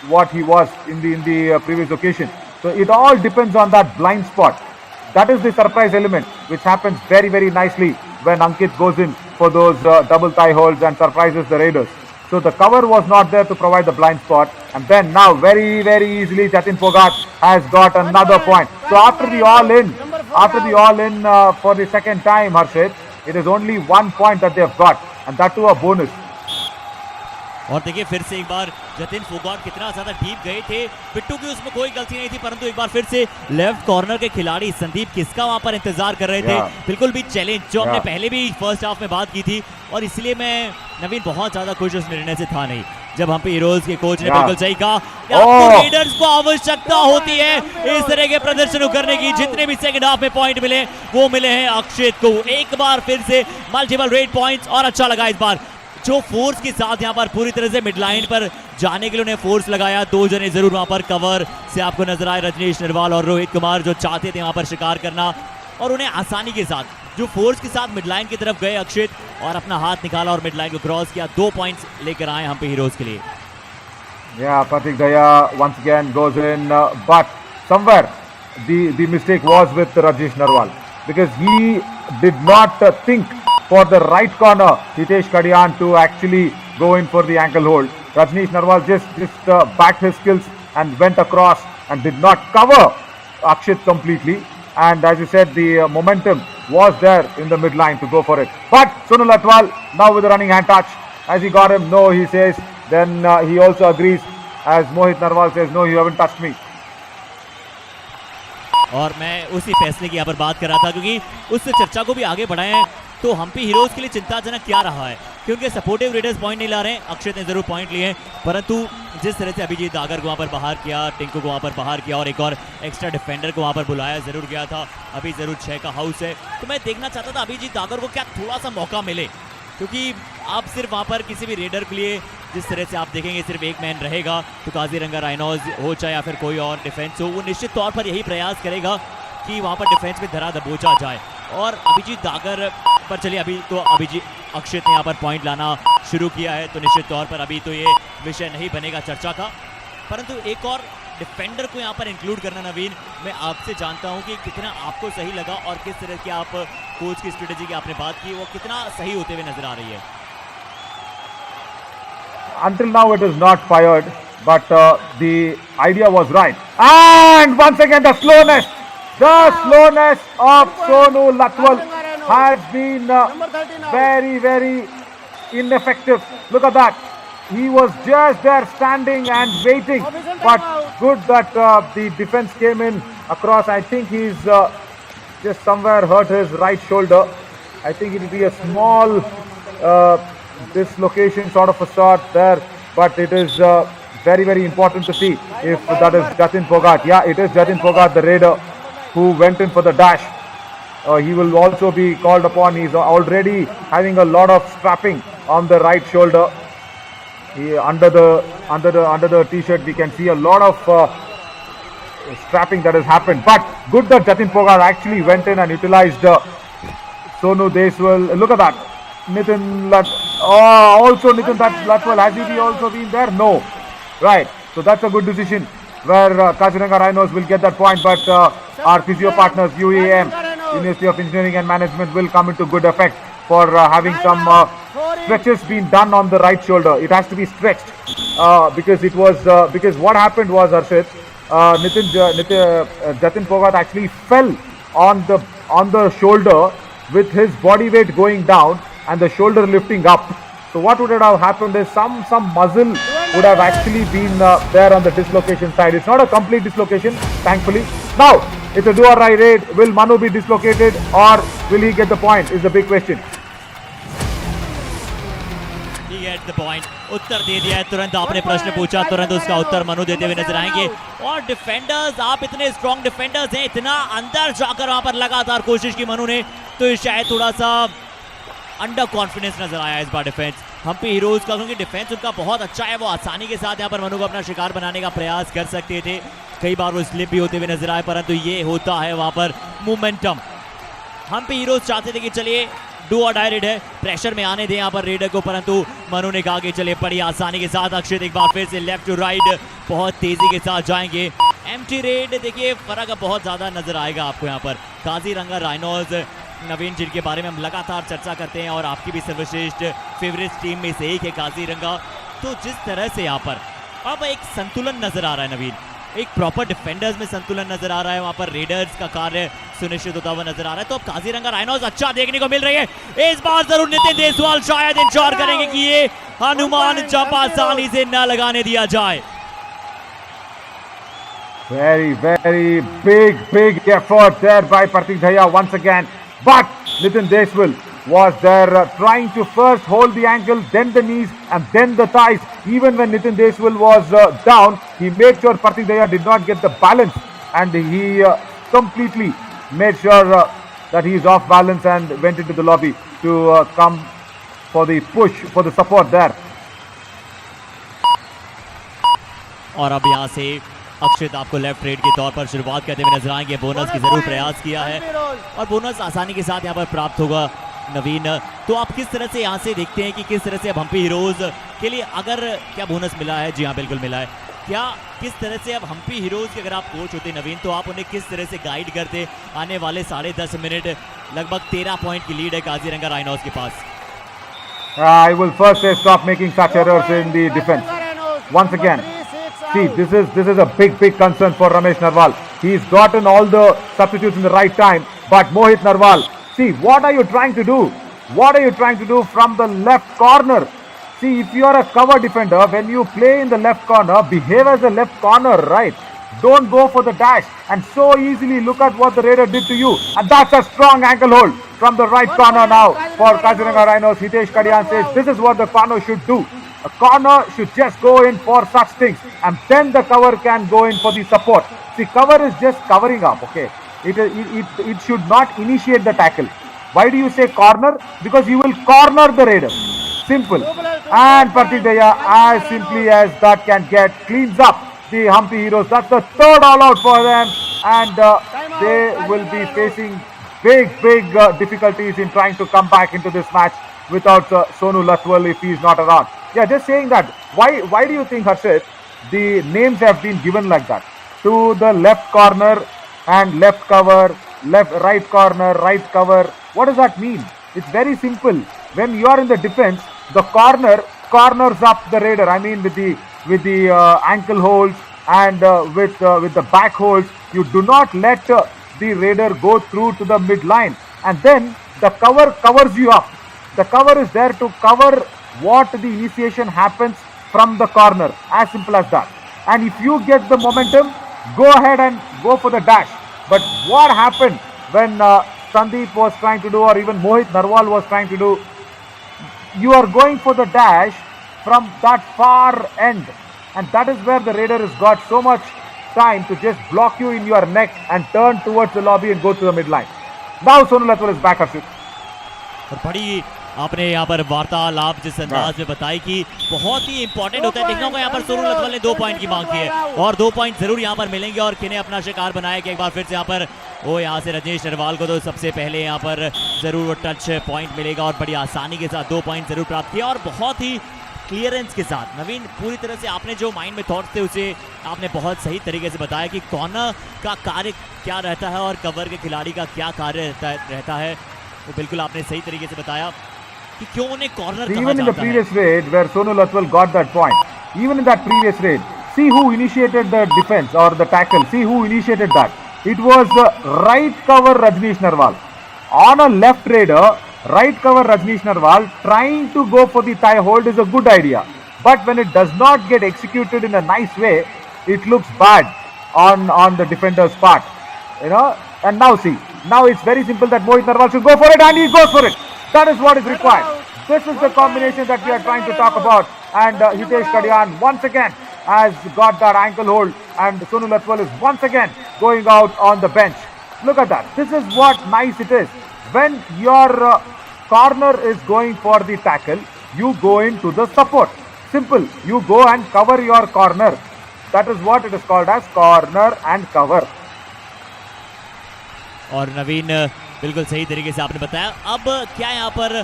what he was in the previous occasion. So it all depends on that blind spot. That is the surprise element, which happens very, very nicely when Ankit goes in for those double thigh holds and surprises the raiders. So the cover was not there to provide the blind spot, and then now very, very easily Jatin Phogat has got another point. So after the all-in for the second time, Harshit, it is only 1 point that they have got, and that too a bonus. और देखिए फिर से एक बार जतिन फोगाट कितना ज्यादा deep गए थे, पिट्टू की उसमें कोई गलती नहीं थी, परंतु एक बार फिर से लेफ्ट कॉर्नर के खिलाड़ी संदीप किसका वहां पर इंतजार कर रहे थे, बिल्कुल भी चैलेंज जो हमने पहले भी फर्स्ट हाफ में बात की थी, और इसलिए मैं नवीन बहुत ज्यादा खुश उस निर्णय से था नहीं जब हम्पी हीरोज के कोच ने बिल्कुल सही कहा कि आपको रेडर्स को आवश्यकता होती है इस तरह के प्रदर्शन करने की। जितने भी सेकंड हाफ में पॉइंट मिले वो मिले हैं अक्षित को, एक बार फिर से मल्टीपल रेड पॉइंट्स, और अच्छा लगा इस बार जो फोर्स के साथ यहाँ पर पूरी तरह से मिड लाइन पर जाने के लिए उन्हें फोर्स लगाया। 2 जने जरूर वहां पर कवर से आपको नजर आए, रजनीश नरवाल और रोहित कुमार, जो चाहते थे वहां पर शिकार करना, और उन्हें आसानी के साथ जो फोर्स के साथ मिड लाइन की तरफ गए अक्षित और अपना हाथ निकाला और मिड लाइन को क्रॉस किया। 2 पॉइंट्स लेकर आए हम्पी हीरोज के लिए। Yeah, Pratik Daya once again goes in, but somewhere the mistake was with Rajesh Narwal, because he did not think for the right corner Hitesh Kadian to actually go in for the ankle hold. Rajneesh Narwal just backed his skills and went across and did not cover Akshit completely. And as you said, the momentum was there in the midline to go for it. But Sunil Atwal now with a running hand touch. As he got him, no, he says. Then he also agrees, as Mohit Narwal says, no, you haven't touched me. और मैं उसी फैसले की यहाँ पर बात कर रहा था, क्योंकि उस चर्चा को भी आगे बढ़ाएं तो हम्पी हीरोज के लिए चिंताजनक क्या रहा है, क्योंकि सपोर्टिव रेडर्स पॉइंट नहीं ला रहे हैं। अक्षित ने जरूर पॉइंट लिए हैं, परंतु जिस तरह से अभिजीत दागर को वहाँ पर बाहर किया, टिंकू को वहाँ पर बाहर किया, और एक और एक्स्ट्रा डिफेंडर को वहाँ पर बुलाया जरूर गया था। अभी जरूर 6 का हाउस है, तो मैं देखना चाहता था अभिजीत दागर को क्या थोड़ा सा मौका मिले, क्योंकि आप सिर्फ वहाँ पर किसी भी रेडर के लिए जिस तरह से आप देखेंगे सिर्फ एक मैन रहेगा, तो काजीरंगा राइनोज हो चाहे या फिर कोई और डिफेंस हो, वो निश्चित तौर पर यही प्रयास करेगा कि वहाँ पर डिफेंस में धरा दबोचा जाए। और अभिजीत दागर पर चलिए, अभी तो अभिजीत अक्षित ने यहाँ पर पॉइंट लाना शुरू किया है, तो निश्चित तौर पर अभी तो ये विषय नहीं बनेगा चर्चा का, परंतु एक और डिफेंडर को यहाँ पर इंक्लूड करना, नवीन, मैं आपसे जानता हूँ कि कितना आपको सही लगा और किस तरह की आप कोच की स्ट्रेटेजी की आपने बात की, वो कितना सही होते हुए नजर आ रही है। Until now it is not fired, but the idea was right. And once again the slowness of Sonu Latwal has been very, very ineffective. Look at that. He was just there standing and waiting, but good that the defense came in across. I think he's just somewhere hurt his right shoulder. I think it will be a small dislocation sort of a sort there, but it is very, very important to see if that is Jatin Phogat. Yeah, it is Jatin Phogat, the raider, who went in for the dash. He will also be called upon. He's already having a lot of strapping on the right shoulder. Under the t-shirt we can see a lot of strapping that has happened, but good that Jatin Phogat actually went in and utilized Sonu Deswal. Look at that. Nitin Latwal, has he also been there? No. Right. So that's a good decision where Kaziranga Rhinos will get that point, but our physio partners, UAM, University of Engineering and Management, will come into good effect for having some stretches being done on the right shoulder. It has to be stretched because what happened was, Harshit, Jatin Phogat actually fell on the shoulder with his body weight going down and the shoulder lifting up. So what would have happened is some muscle would have actually been there on the dislocation side. It's not a complete dislocation, thankfully. Now, it's a do or die raid. Will Manu be dislocated or will he get the point is the big question. He gets the point. उत्तर दे दिया है, तुरंत आपने प्रश्न पूछा, तुरंत उसका उत्तर मनु देते हुए नजर आएंगे। और डिफेंडर्स, आप इतने स्ट्रॉन्ग डिफेंडर्स हैं, इतना अंदर जाकर वहां पर लगातार कोशिश की मनु ने, तो शायद थोड़ा सा अंडर कॉन्फिडेंस नजर आया इस बार डिफेंस हम्पी हीरोज का, क्योंकि डिफेंस उनका बहुत अच्छा है। वो आसानी के साथ यहाँ पर मनु को अपना शिकार बनाने का प्रयास कर सकते थे, कई बार वो स्लिप भी होते हुए नजर आए, परंतु ये होता है वहां पर मोमेंटम। हम्पी हीरोज चाहते थे कि चलिए डू और डाई रेड है, प्रेशर में आने दें यहाँ पर रेडर को, परंतु मनु ने कहा कि चलिए बड़ी आसानी के साथ अक्षित एक बार फिर से लेफ्ट टू राइट बहुत तेजी के साथ जाएंगे। एम्प्टी रेड देखिए फर्क बहुत ज्यादा नजर आएगा आपको यहाँ पर। काजीरंगा राइनोज नवीन जिनके बारे में हम लगातार चर्चा करते हैं और आपकी भी सर्वश्रेष्ठ फेवरेट टीम में से एक है काजीरंगा, तो जिस तरह से यहाँ पर अब एक संतुलन नजर आ रहा है नवीन, एक प्रॉपर डिफेंडर्स में संतुलन नजर आ रहा है, वहां पर रेडर्स का कार्य सुनिश्चित होता हुआ नजर आ रहा है। तो अब काजीरंगा राइनोज अच्छा देखने को मिल रही है, इस बार जरूर नितिन देसवाल शायद इंश्योर करेंगे कि ये हनुमान जंप आसानी से न लगाने दिया जाए। Very, very big effort there by Pratik Dhaya once again. But Nitin Deswal was there trying to first hold the ankle, then the knees and then the thighs. Even when Nitin Deswal was down, he made sure Pratik Dhaya did not get the balance, and he completely made sure that he is off balance and went into the lobby to come for the push, for the support there. और अब यहाँ से अक्षित आपको left red के तौर पर शुरुआत करते हुए नजर आएंगे। बोनस की जरूर प्रयास किया है और बोनस आसानी के साथ यहाँ पर प्राप्त होगा नवीन। तो आप किस तरह से यहाँ से देखते हैं कि किस तरह से अब हम्पी हीरोज के लिए अगर क्या बोनस मिला है? जी हाँ बिल्कुल मिला है। क्या किस तरह से अब हम्पी हीरोज के अगर आप कोच होते नवीन, तो आप उन्हें किस तरह से गाइड करते? आने वाले 10.5 मिनट, लगभग 13 पॉइंट की लीड है काजीरंगा राइनोज के पास। I will first say stop making such errors in the defense. Once again, see, this is a big concern for Ramesh Narwal. He's gotten all the substitutes in the right time, but Mohit Narwal, see, what are you trying to do? What are you trying to do from the left corner? See, if you are a cover defender, when you play in the left corner, behave as a left corner, right? Don't go for the dash and so easily look at what the Raider did to you. And that's a strong ankle hold from the right corner now for Kaziranga Rhinos. Hitesh Kadian says this is what the corner should do. A corner should just go in for such things, and then the cover can go in for the support. See, cover is just covering up, okay? It should not initiate the tackle. Why do you say corner? Because you will corner the Raider. Simple. And Pratik Dhaya, as simply as that can get, cleans up the Hampi Heroes. That's the third all out for them, and they will be facing big difficulties in trying to come back into this match without Sonu Latwal if he is not around. Yeah, just saying that. Why do you think, Harshit, the names have been given like that? To the left corner and left cover, right corner, right cover. What does that mean? It's very simple. When you are in the defense, the corners up the Raider. I mean, with the ankle holds and with the back holds, you do not let the Raider go through to the midline, and then the cover covers you up. The cover is there to cover what the initiation happens from the corner. As simple as that. And if you get the momentum, go ahead and go for the dash. But what happened when Sandeep was trying to do, or even Mohit Narwal was trying to do, you are going for the dash from that far end, and that is where the Raider has got so much time to just block you in your neck and turn towards the lobby and go to the midline. Now Sonu Latwal is back, Harshit. और बड़ी आपने यहाँ पर वार्तालाप जिस अंदाज में बताई कि बहुत ही इंपॉर्टेंट होता है। देखना होगा यहाँ पर सोनू लतवाल ने 2 पॉइंट की मांग की है और 2 पॉइंट जरूर यहाँ पर मिलेंगे। और किन्हें अपना शिकार बनाया कि एक बार फिर से यहाँ पर वो यहाँ से रजनीश नरवाल को तो सबसे पहले यहाँ पर जरूर वो टच पॉइंट मिलेगा और बड़ी आसानी के साथ 2 पॉइंट जरूर प्राप्त किया और बहुत ही क्लियरेंस के साथ। नवीन, पूरी तरह से आपने जो माइंड में थॉट्स थे उसे आपने बहुत सही तरीके से बताया कि कॉर्नर का कार्य क्या रहता है और कवर के खिलाड़ी का क्या कार्य रहता है। वो बिल्कुल आपने सही तरीके से बताया कि क्यों उन्हें कॉर्नर कहा जाता है। Even in the previous raid where Sonu Latwal got that point, even in that previous raid, see who initiated the defense or the tackle. See who initiated that. It was right cover Rajneesh Narwal. On a left raider, right cover Rajneesh Narwal trying to go for the thigh hold is a good idea. But when it does not get executed in a nice way, it looks bad on the defender's part. You know. And now see, now it's very simple that Mohit Narwal should go for it, and he goes for it. That is what is required. This is the combination that we are trying to talk about. And Hitesh Kadian once again has got that ankle hold, and Sonu Latwal is once again going out on the bench. Look at that. This is what nice it is. when your corner is going for the tackle, you go into the support. Simple. You go and cover your corner. That is what it is called as corner and cover. और नवीन बिल्कुल सही तरीके से आपने बताया। अब क्या यहाँ पर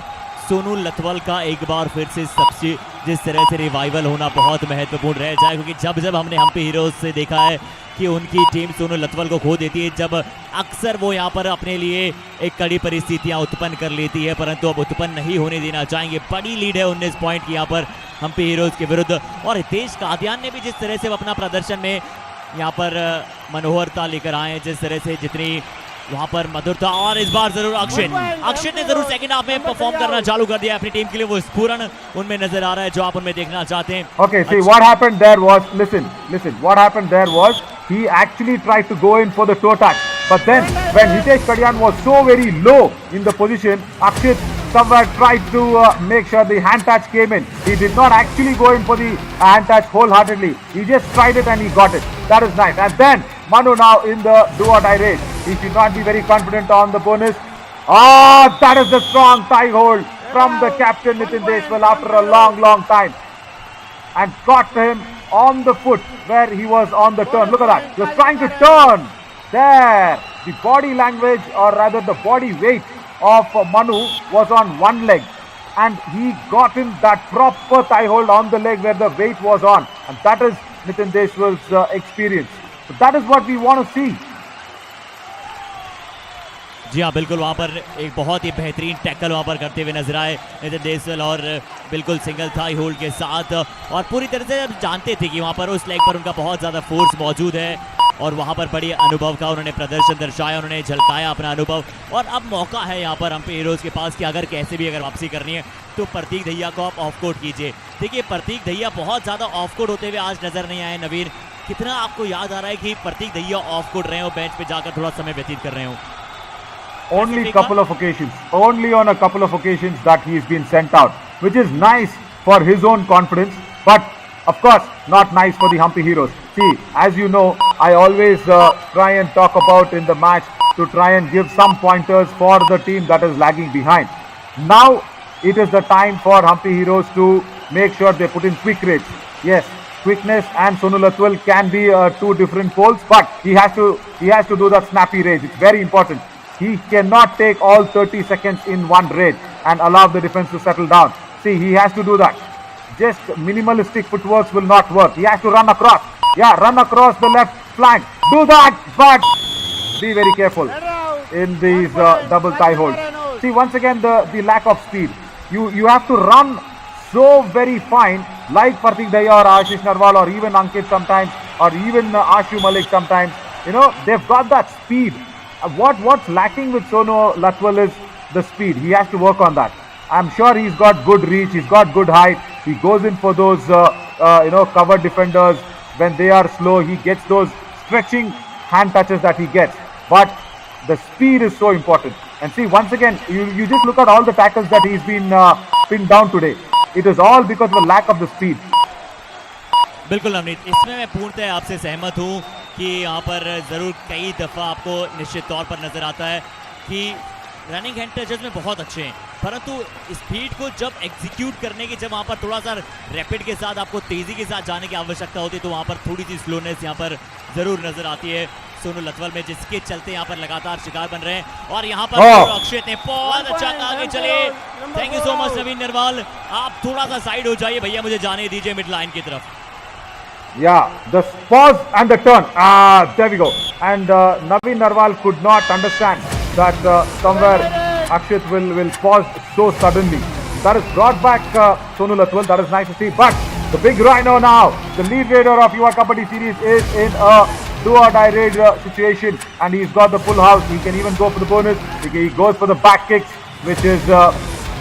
सोनू लथवल का एक बार फिर से सबसे जिस तरह से रिवाइवल होना बहुत महत्वपूर्ण रह जाए, क्योंकि जब जब हमने हम्पी हीरोज से देखा है कि उनकी टीम सोनू लथवल को खो देती है, जब अक्सर वो यहाँ पर अपने लिए एक कड़ी परिस्थितियाँ उत्पन्न कर लेती है, परंतु अब उत्पन्न नहीं होने देना चाहेंगे। बड़ी लीड है 19 पॉइंट की यहाँ पर हम्पी हीरोज के विरुद्ध। और हितेश कादियान ने भी जिस तरह से अपना प्रदर्शन में यहाँ पर मनोहरता लेकर आए हैं, जिस तरह से जितनी वहां पर मधुरता, और इस बार जरूर अक्षित ने जरूर सेकंड हाफ में परफॉर्म करना चालू कर दिया अपनी टीम के लिए। वो स्फुरन उनमें नजर आ रहा है जो आप उनमें देखना चाहते हैं। Okay, see what happened there was, listen, what happened there was, he actually tried to go in for the toe touch, but then when Hitesh Kadian was so very low in the position, Akshit somewhere tried to make sure the hand touch came in. He did not actually go in for the hand touch wholeheartedly. He just tried it and he got it. That is nice. And then Manu now in the do or die race. He should not be very confident on the bonus. Ah, that is the strong thigh hold from the captain Nitin Deshwal after a long time. And got him on the foot where he was on the turn. Look at that. He was trying to turn. There. The body language, or rather the body weight of Manu was on one leg. And he got in that proper thigh hold on the leg where the weight was on. And that is Nitin Deshwal's experience. So that is what we want to see. जी हाँ, बिल्कुल वहाँ पर एक बहुत ही बेहतरीन tackle वहाँ पर करते हुए नजर आए नितिन देसवाल, और बिल्कुल सिंगल थाई होल्ड के साथ, और पूरी तरह से जानते थे कि वहाँ पर उस लेग पर उनका बहुत ज़्यादा फोर्स मौजूद है, और वहाँ पर बड़ी अनुभव का उन्होंने प्रदर्शन दर्शाया, उन्होंने झलकाया अपना अनुभव। और अब मौका है यहाँ पर हम्पी हीरोज़ के पास कि अगर कैसे भी अगर वापसी करनी है तो प्रतीक दहिया को आप ऑफ कोर्ट कीजिए। देखिए, प्रतीक दहिया बहुत ज़्यादा ऑफ कोर्ट होते हुए आज नजर नहीं आए। नवीन, कितना आपको याद आ रहा है कि प्रतीक दहिया ऑफ कोर्ट रहे हो, बेंच पे जाकर थोड़ा समय व्यतीत कर रहे हो? Only on a couple of occasions that he's been sent out, which is nice for his own confidence, but of course not nice for the Hampi Heroes. See, as you know, I always try and talk about in the match to try and give some pointers for the team that is lagging behind. Now it is the time for Hampi Heroes to make sure they put in quick rates. Yes, quickness and Sonu Lathwal can be two different poles, but he has to do that snappy rage. It's very important. He cannot take all 30 seconds in one raid and allow the defense to settle down. See, he has to do that. Just minimalistic footworks will not work. He has to run across. Yeah, run across the left flank. Do that, but be very careful in these double thigh holds. See, once again, the lack of speed. You have to run so very fine, like Pratik Dahiya or Ashish Narwal or even Ankit sometimes, or even Ashu Malik sometimes. You know, they've got that speed. What's lacking with Sonu Lathwal is the speed. He has to work on that. I'm sure he's got good reach, he's got good height. He goes in for those cover defenders when they are slow. He gets those stretching hand touches that he gets. But the speed is so important. And see, once again, you just look at all the tackles that he's been pinned down today. It is all because of the lack of the speed. बिल्कुल नवनीत, इसमें मैं पूर्णतः आपसे सहमत हूँ कि यहाँ पर ज़रूर कई दफ़ा आपको निश्चित तौर पर नज़र आता है कि रनिंग हैंड टचेस में बहुत अच्छे हैं, परंतु स्पीड को जब एग्जीक्यूट करने की, जब वहाँ पर थोड़ा सा रैपिड के साथ आपको तेज़ी के साथ जाने की आवश्यकता होती है, तो वहाँ पर थोड़ी सी स्लोनेस यहाँ पर ज़रूर नज़र आती है सोनू लथवल में, जिसके चलते यहाँ पर लगातार शिकार बन रहे हैं। और यहाँ पर अक्षित ने बहुत अच्छा आगे चले। थैंक यू सो मच नवीन नरवाल, आप थोड़ा सा साइड हो जाइए भैया, मुझे जाने दीजिए मिड लाइन की तरफ। Yeah, the pause and the turn. There we go. And Naveen Narwal could not understand that somewhere Akshit will pause so suddenly. That is brought back Sonu Lathwal. That is nice to see. But the big rhino now, the lead raider of Yuva Kabaddi Series, is in a do or die raid situation, and he's got the full house. He can even go for the bonus. He goes for the back kicks, which is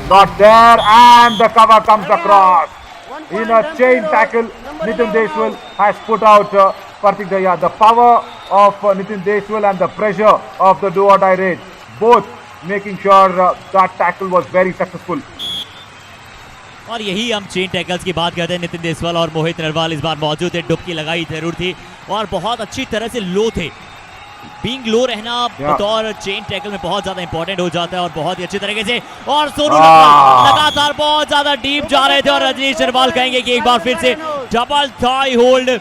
not there, and the cover comes across. In a chain tackle, Nitin Deshwal has put out Pratik Dahiya. The power of Nitin Deshwal and the pressure of the do or die raid, both making sure that tackle was very successful. और यही हम chain tackles की बात करते हैं। नितिन देसवाल और मोहित नरवाल इस बार मौजूद थे, डुबकी लगाई जरूर थी और बहुत अच्छी तरह से लो थे। बीइंग लो रहना बतौर चेन टैकल में बहुत ज्यादा इंपॉर्टेंट हो जाता है और बहुत ही अच्छी तरीके से। और सोनू लगातार बहुत ज्यादा डीप जा रहे थे और रजनीश नरवाल कहेंगे कि एक बार फिर से डबल थाई होल्ड।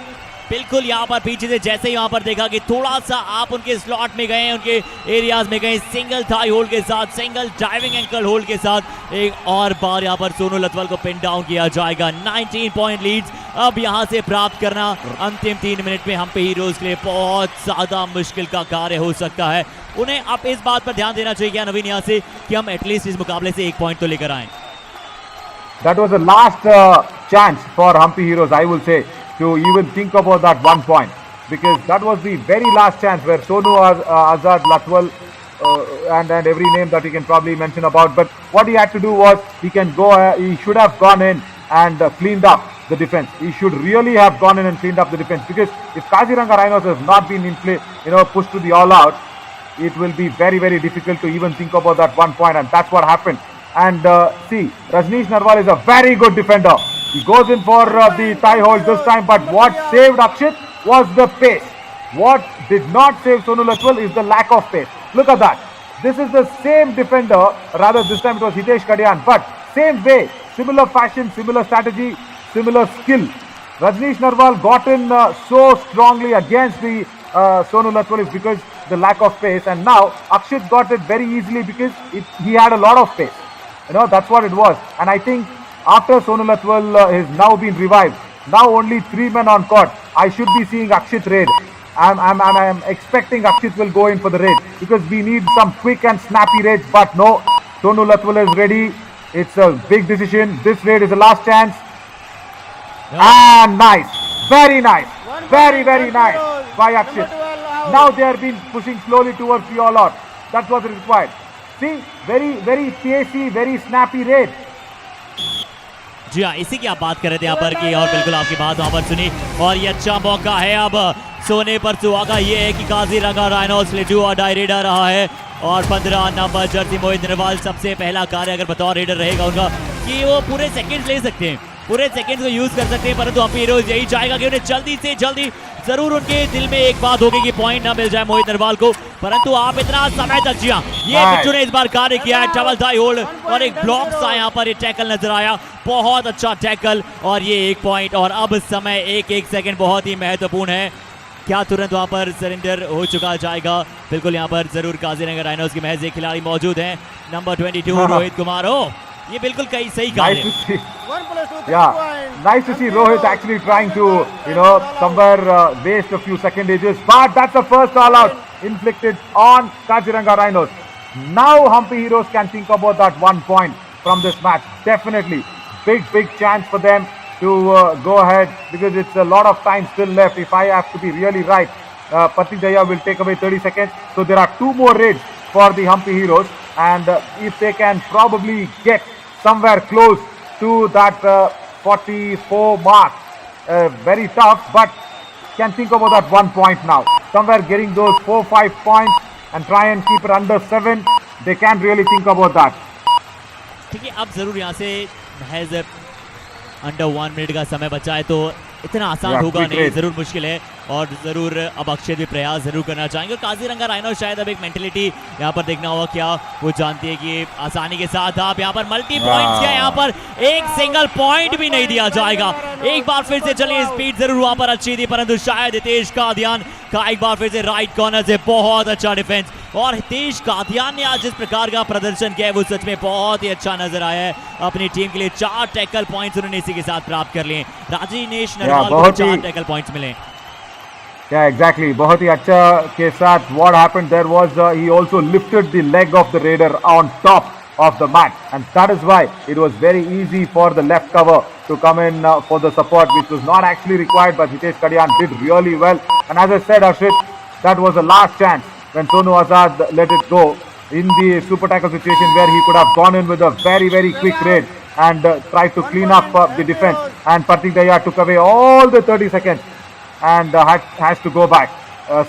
बिल्कुल यहाँ पर पीछे से जैसे ही यहाँ पर देखा कि थोड़ा सा आप उनके स्लॉट में गए, उनके एरियाज में गए, सिंगल थाई होल्ड के साथ, सिंगल डाइविंग एंकल होल्ड के साथ एक और बार यहाँ पर सोनू लतवाल को पिन डाउन किया जाएगा। 19 पॉइंट लीड्स अब यहाँ से प्राप्त करना अंतिम 3 मिनट में हम्पी हीरोज के लिए बहुत ज्यादा मुश्किल का कार्य हो सकता है। उन्हें अब इस बात पर ध्यान देना चाहिए क्या नवीन यहाँ से कि हम एटलीस्ट इस मुकाबले से 1 पॉइंट तो लेकर आए। That was the last chance for Hampi Heroes, I will say, to even think about that 1 point, because that was the very last chance where Sonu Azad, Latwal, and every name that you can probably mention about. But what he had to do was he should have gone in and cleaned up the defense. He should really have gone in and cleaned up the defense, because if Kaziranga Rhinos has not been in play, pushed to the all out, it will be very, very difficult to even think about that 1 point, and that's what happened. And see, Rajneesh Narwal is a very good defender. He goes in for the tie hold this time, but what saved Akshit was the pace. What did not save Sonu Latwal is the lack of pace. Look at that. This is the same defender, rather this time it was Hitesh Kadian, but same way, similar fashion, similar strategy, similar skill. Rajneesh Narwal got in so strongly against the Sonu Latwal is because the lack of pace, and now Akshit got it very easily because he had a lot of pace. That's what it was. And I think after Sonu Latwal has now been revived, now only 3 men on court, I should be seeing Akshit raid. I'm expecting Akshit will go in for the raid, because we need some quick and snappy raids, but no, Sonu Latwal is ready. It's a big decision. This raid is the last chance. And nice, very nice, very, very nice by Akshit. Now they are being pushing slowly towards the all out. That's what is required. See, very, very pacey, very snappy raid. जी हाँ, इसी की आप बात कर रहे थे यहाँ पर कि, और बिल्कुल आपकी बात वहाँ पर सुनी, और ये अच्छा मौका है अब सोने पर सुहागा ये है कि काजीरंगा राइनोस लिटू और डाई रेडर रहा है, और 15 नंबर जर्सी मोहित नरवाल सबसे पहला कार्य अगर बतौर रेडर रहेगा उनका कि वो पूरे सेकंड्स ले सकते हैं, पूरे सेकंड्स को यूज कर सकते हैं, परंतु हम्पी हीरोज यही चाहेगा कि उन्हें जल्दी से जल्दी, जरूर उनके दिल में एक बात होगी कि पॉइंट ना मिल जाए मोहित नरवाल को, परंतु आप इतना समय तक जिया ये बिट्टू ने इस बार कार्य किया है। डबल थाई होल्ड और एक ब्लॉक सा यहाँ पर ये टैकल नजर आया, बहुत अच्छा टैकल, और ये 1 पॉइंट। और अब समय 1-1 सेकंड बहुत ही महत्वपूर्ण है, क्या तुरंत वहां पर सरेंडर हो चुका जाएगा? बिल्कुल यहाँ पर जरूर काजीरंगा राइनोस की महज एक खिलाड़ी मौजूद है, नंबर 22 रोहित कुमार हो, ये बिल्कुल कई सही कार्य। Yeah, nice to see Rohit actually trying to, somewhere waste a few secondages. But that's the first all-out inflicted on Kaziranga Rhinos. Now Hampi Heroes can think about that 1 point from this match. Definitely, big chance for them to go ahead, because it's a lot of time still left. If I have to be really right, Pratik Daya will take away 30 seconds. So there are 2 more raids for the Hampi Heroes, and if they can probably get somewhere close to that 44 mark, very tough, but can think about that 1 point now. Somewhere getting those 4-5 points and try and keep it under 7, they can really think about that. ठीक है, अब जरूर यहाँ से महज under 1 minute का समय बचा है, तो इतना आसान होगा नहीं, जरूर मुश्किल है, और जरूर अब अक्षय भी प्रयास जरूर करना चाहेंगे। और काजीरंगा राइनोस शायद अब एक मेंटेलिटी यहाँ पर देखना होगा, क्या वो जानती है कि आसानी के साथ आप यहाँ पर मल्टी पॉइंट्स क्या, यहाँ पर एक सिंगल पॉइंट भी नहीं दिया जाएगा। एक बार फिर से चलिए, स्पीड जरूर वहां पर अच्छी थी, परंतु शायद हितेश कादियान का एक बार फिर से राइट कॉर्नर से बहुत अच्छा डिफेंस, और हितेश कादियान ने आज जिस प्रकार का प्रदर्शन किया है वो सच में बहुत ही अच्छा नजर आया है। अपनी टीम के लिए 4 टैकल पॉइंट्स उन्होंने इसी के साथ प्राप्त कर लिए। राजनेश नरवाल को 4 टैकल पॉइंट्स मिले। Yeah, exactly. बहुत ही अच्छा के साथ what happened there was he also lifted the leg of the raider on top of the mat, and that is why it was very easy for the left cover to come in for the support, which was not actually required, but Hitesh Kadian did really well. And as I said, Ashit, that was the last chance when Sonu Azad let it go in the super tackle situation, where he could have gone in with a very, very quick raid and tried to clean up the defense, and Pratik Daya took away all the 30 seconds and has to go back.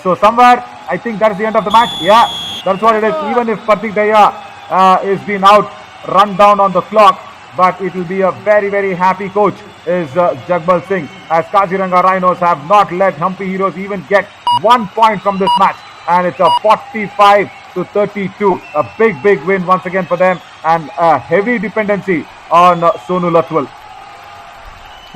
So somewhere, I think that's the end of the match. Yeah, that's what it is. Even if Pratik Daya is being out, run down on the clock, but it will be a very, very happy coach is Jagbal Singh, as Kaziranga Rhinos have not let Hampi Heroes even get 1 point from this match. and it's a 45-32. A big win once again for them, and a heavy dependency on Sonu Latwal.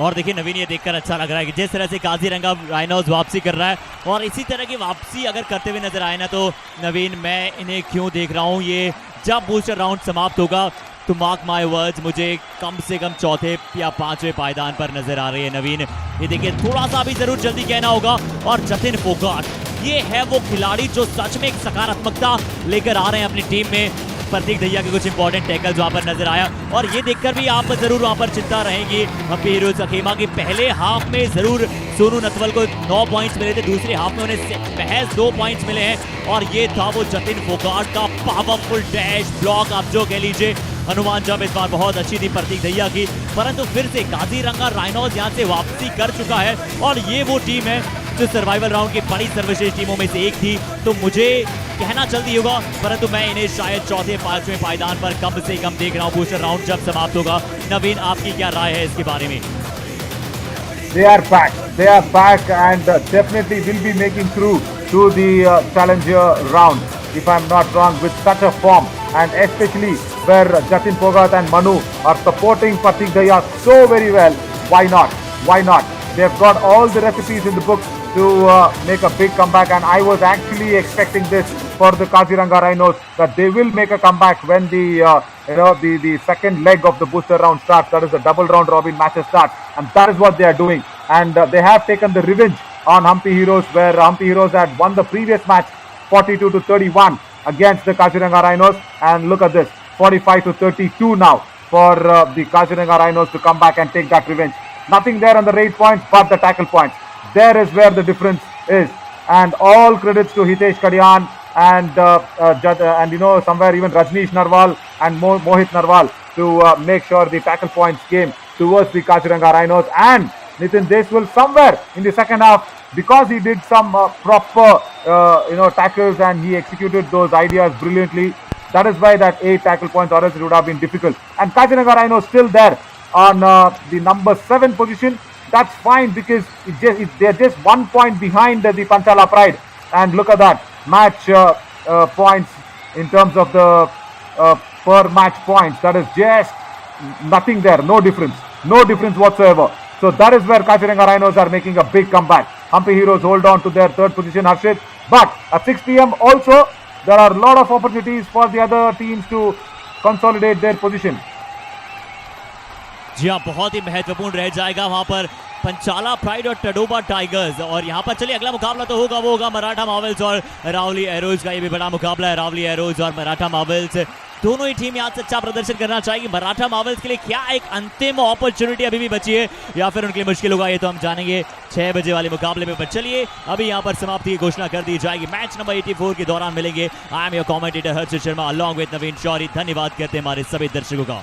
और देखिए नवीन, ये देखकर अच्छा लग रहा है कि जिस तरह से काजीरंगा राइनोस वापसी कर रहा है, और इसी तरह की वापसी अगर करते हुए नजर आए ना, तो नवीन मैं इन्हें क्यों देख रहा हूँ, ये जब बूस्टर राउंड समाप्त होगा तो मार्क माय वर्ड्स, मुझे कम से कम चौथे या पांचवें पायदान पर नजर आ रही है नवीन। ये देखिए, थोड़ा सा भी जरूर जल्दी कहना होगा। और जतिन फोगाट, ये है वो खिलाड़ी जो सच में एक सकारात्मकता लेकर आ रहे हैं अपनी टीम में। प्रतीक दहिया के कुछ इंपॉर्टेंट टैकल्स वहां पर नजर आया, और ये देखकर भी आप जरूर वहां पर चिंता रहेगी हम्पी हीरोज का खेमा के पहले हाफ में जरूर सोनू नटवल को 9 पॉइंट्स मिले थे, दूसरे हाफ में उन्हें महज 2 पॉइंट्स मिले हैं। और ये था वो जतिन फोगाट का पावरफुल डैश ब्लॉक, आप जो कह लीजिए। हनुमान जंप इस बार बहुत अच्छी थी प्रतीक दहिया की, परंतु फिर से काजीरंगा राइनोस यहां से वापसी कर चुका है, और ये वो टीम है जो सर्वाइवल राउंड की बड़ी सर्वश्रेष्ठ टीमों में से एक थी। तो मुझे कहना जल्दी होगा, परंतु मैं इन्हें शायद चौथे पांचवें पायदान पर कम से कम देख रहा हूं बूस्टर राउंड जब समाप्त होगा। नवीन, आपकी क्या राय है इसके बारे में? They are back and definitely will be making through to the challenger round, if I'm not wrong, with such a form, and especially where Jatin Fogat and Manu are supporting Pratik Daya so very well. Why not? Why not? They've got all the recipes in the book to make a big comeback, and I was actually expecting this for the Kaziranga Rhinos, that they will make a comeback when the second leg of the booster round starts. That is the double round robin matches start, and that is what they are doing. And they have taken the revenge on Hampi Heroes, where Hampi Heroes had won the previous match 42-31 against the Kaziranga Rhinos, and look at this, 45-32 now for the Kaziranga Rhinos to come back and take that revenge. Nothing there on the raid points, but the tackle points. There is where the difference is, and all credits to Hitesh Kadian and somewhere even Rajneesh Narwal and Mohit Narwal to make sure the tackle points came towards the Kaziranga Rhinos. And Nitin Deswal somewhere in the second half, because he did some proper tackles and he executed those ideas brilliantly. That is why that 8 tackle points, or else it would have been difficult. And Kaziranga Rhinos still there on the number 7 position. That's fine, because they're just 1 point behind the Panchala Pride. And look at that, match points in terms of the per match points. That is just nothing there, no difference whatsoever. So that is where Kaziranga Rhinos are making a big comeback. Hampi Heroes hold on to their 3rd position, Harshit. But at 6 p.m. also, there are a lot of opportunities for the other teams to consolidate their position. जी हाँ, बहुत ही महत्वपूर्ण रह जाएगा वहां पर पंचाला pride और Tadoba tigers. और यहाँ पर चलिए, अगला मुकाबला तो होगा, वो होगा मराठा मार्वल्स और रावली एरोज का। ये भी बड़ा मुकाबला है, रावली एरोज और मराठा मार्वल्स। दोनों ही टीम यहाँ से अच्छा प्रदर्शन करना चाहेगी। मराठा मार्वल्स के लिए क्या एक अंतिम अपॉर्चुनिटी अभी भी बची है, या फिर उनके लिए मुश्किल होगा, ये तो हम जानेंगे 6 बजे वाले मुकाबले में। पर चलिए, अभी यहाँ पर समाप्ति की घोषणा कर दी जाएगी। मैच नंबर 84 के दौरान मिलेंगे। I am your commentator Harshit Sharma along with Naveen Shouri. धन्यवाद करते हैं हमारे सभी दर्शकों का।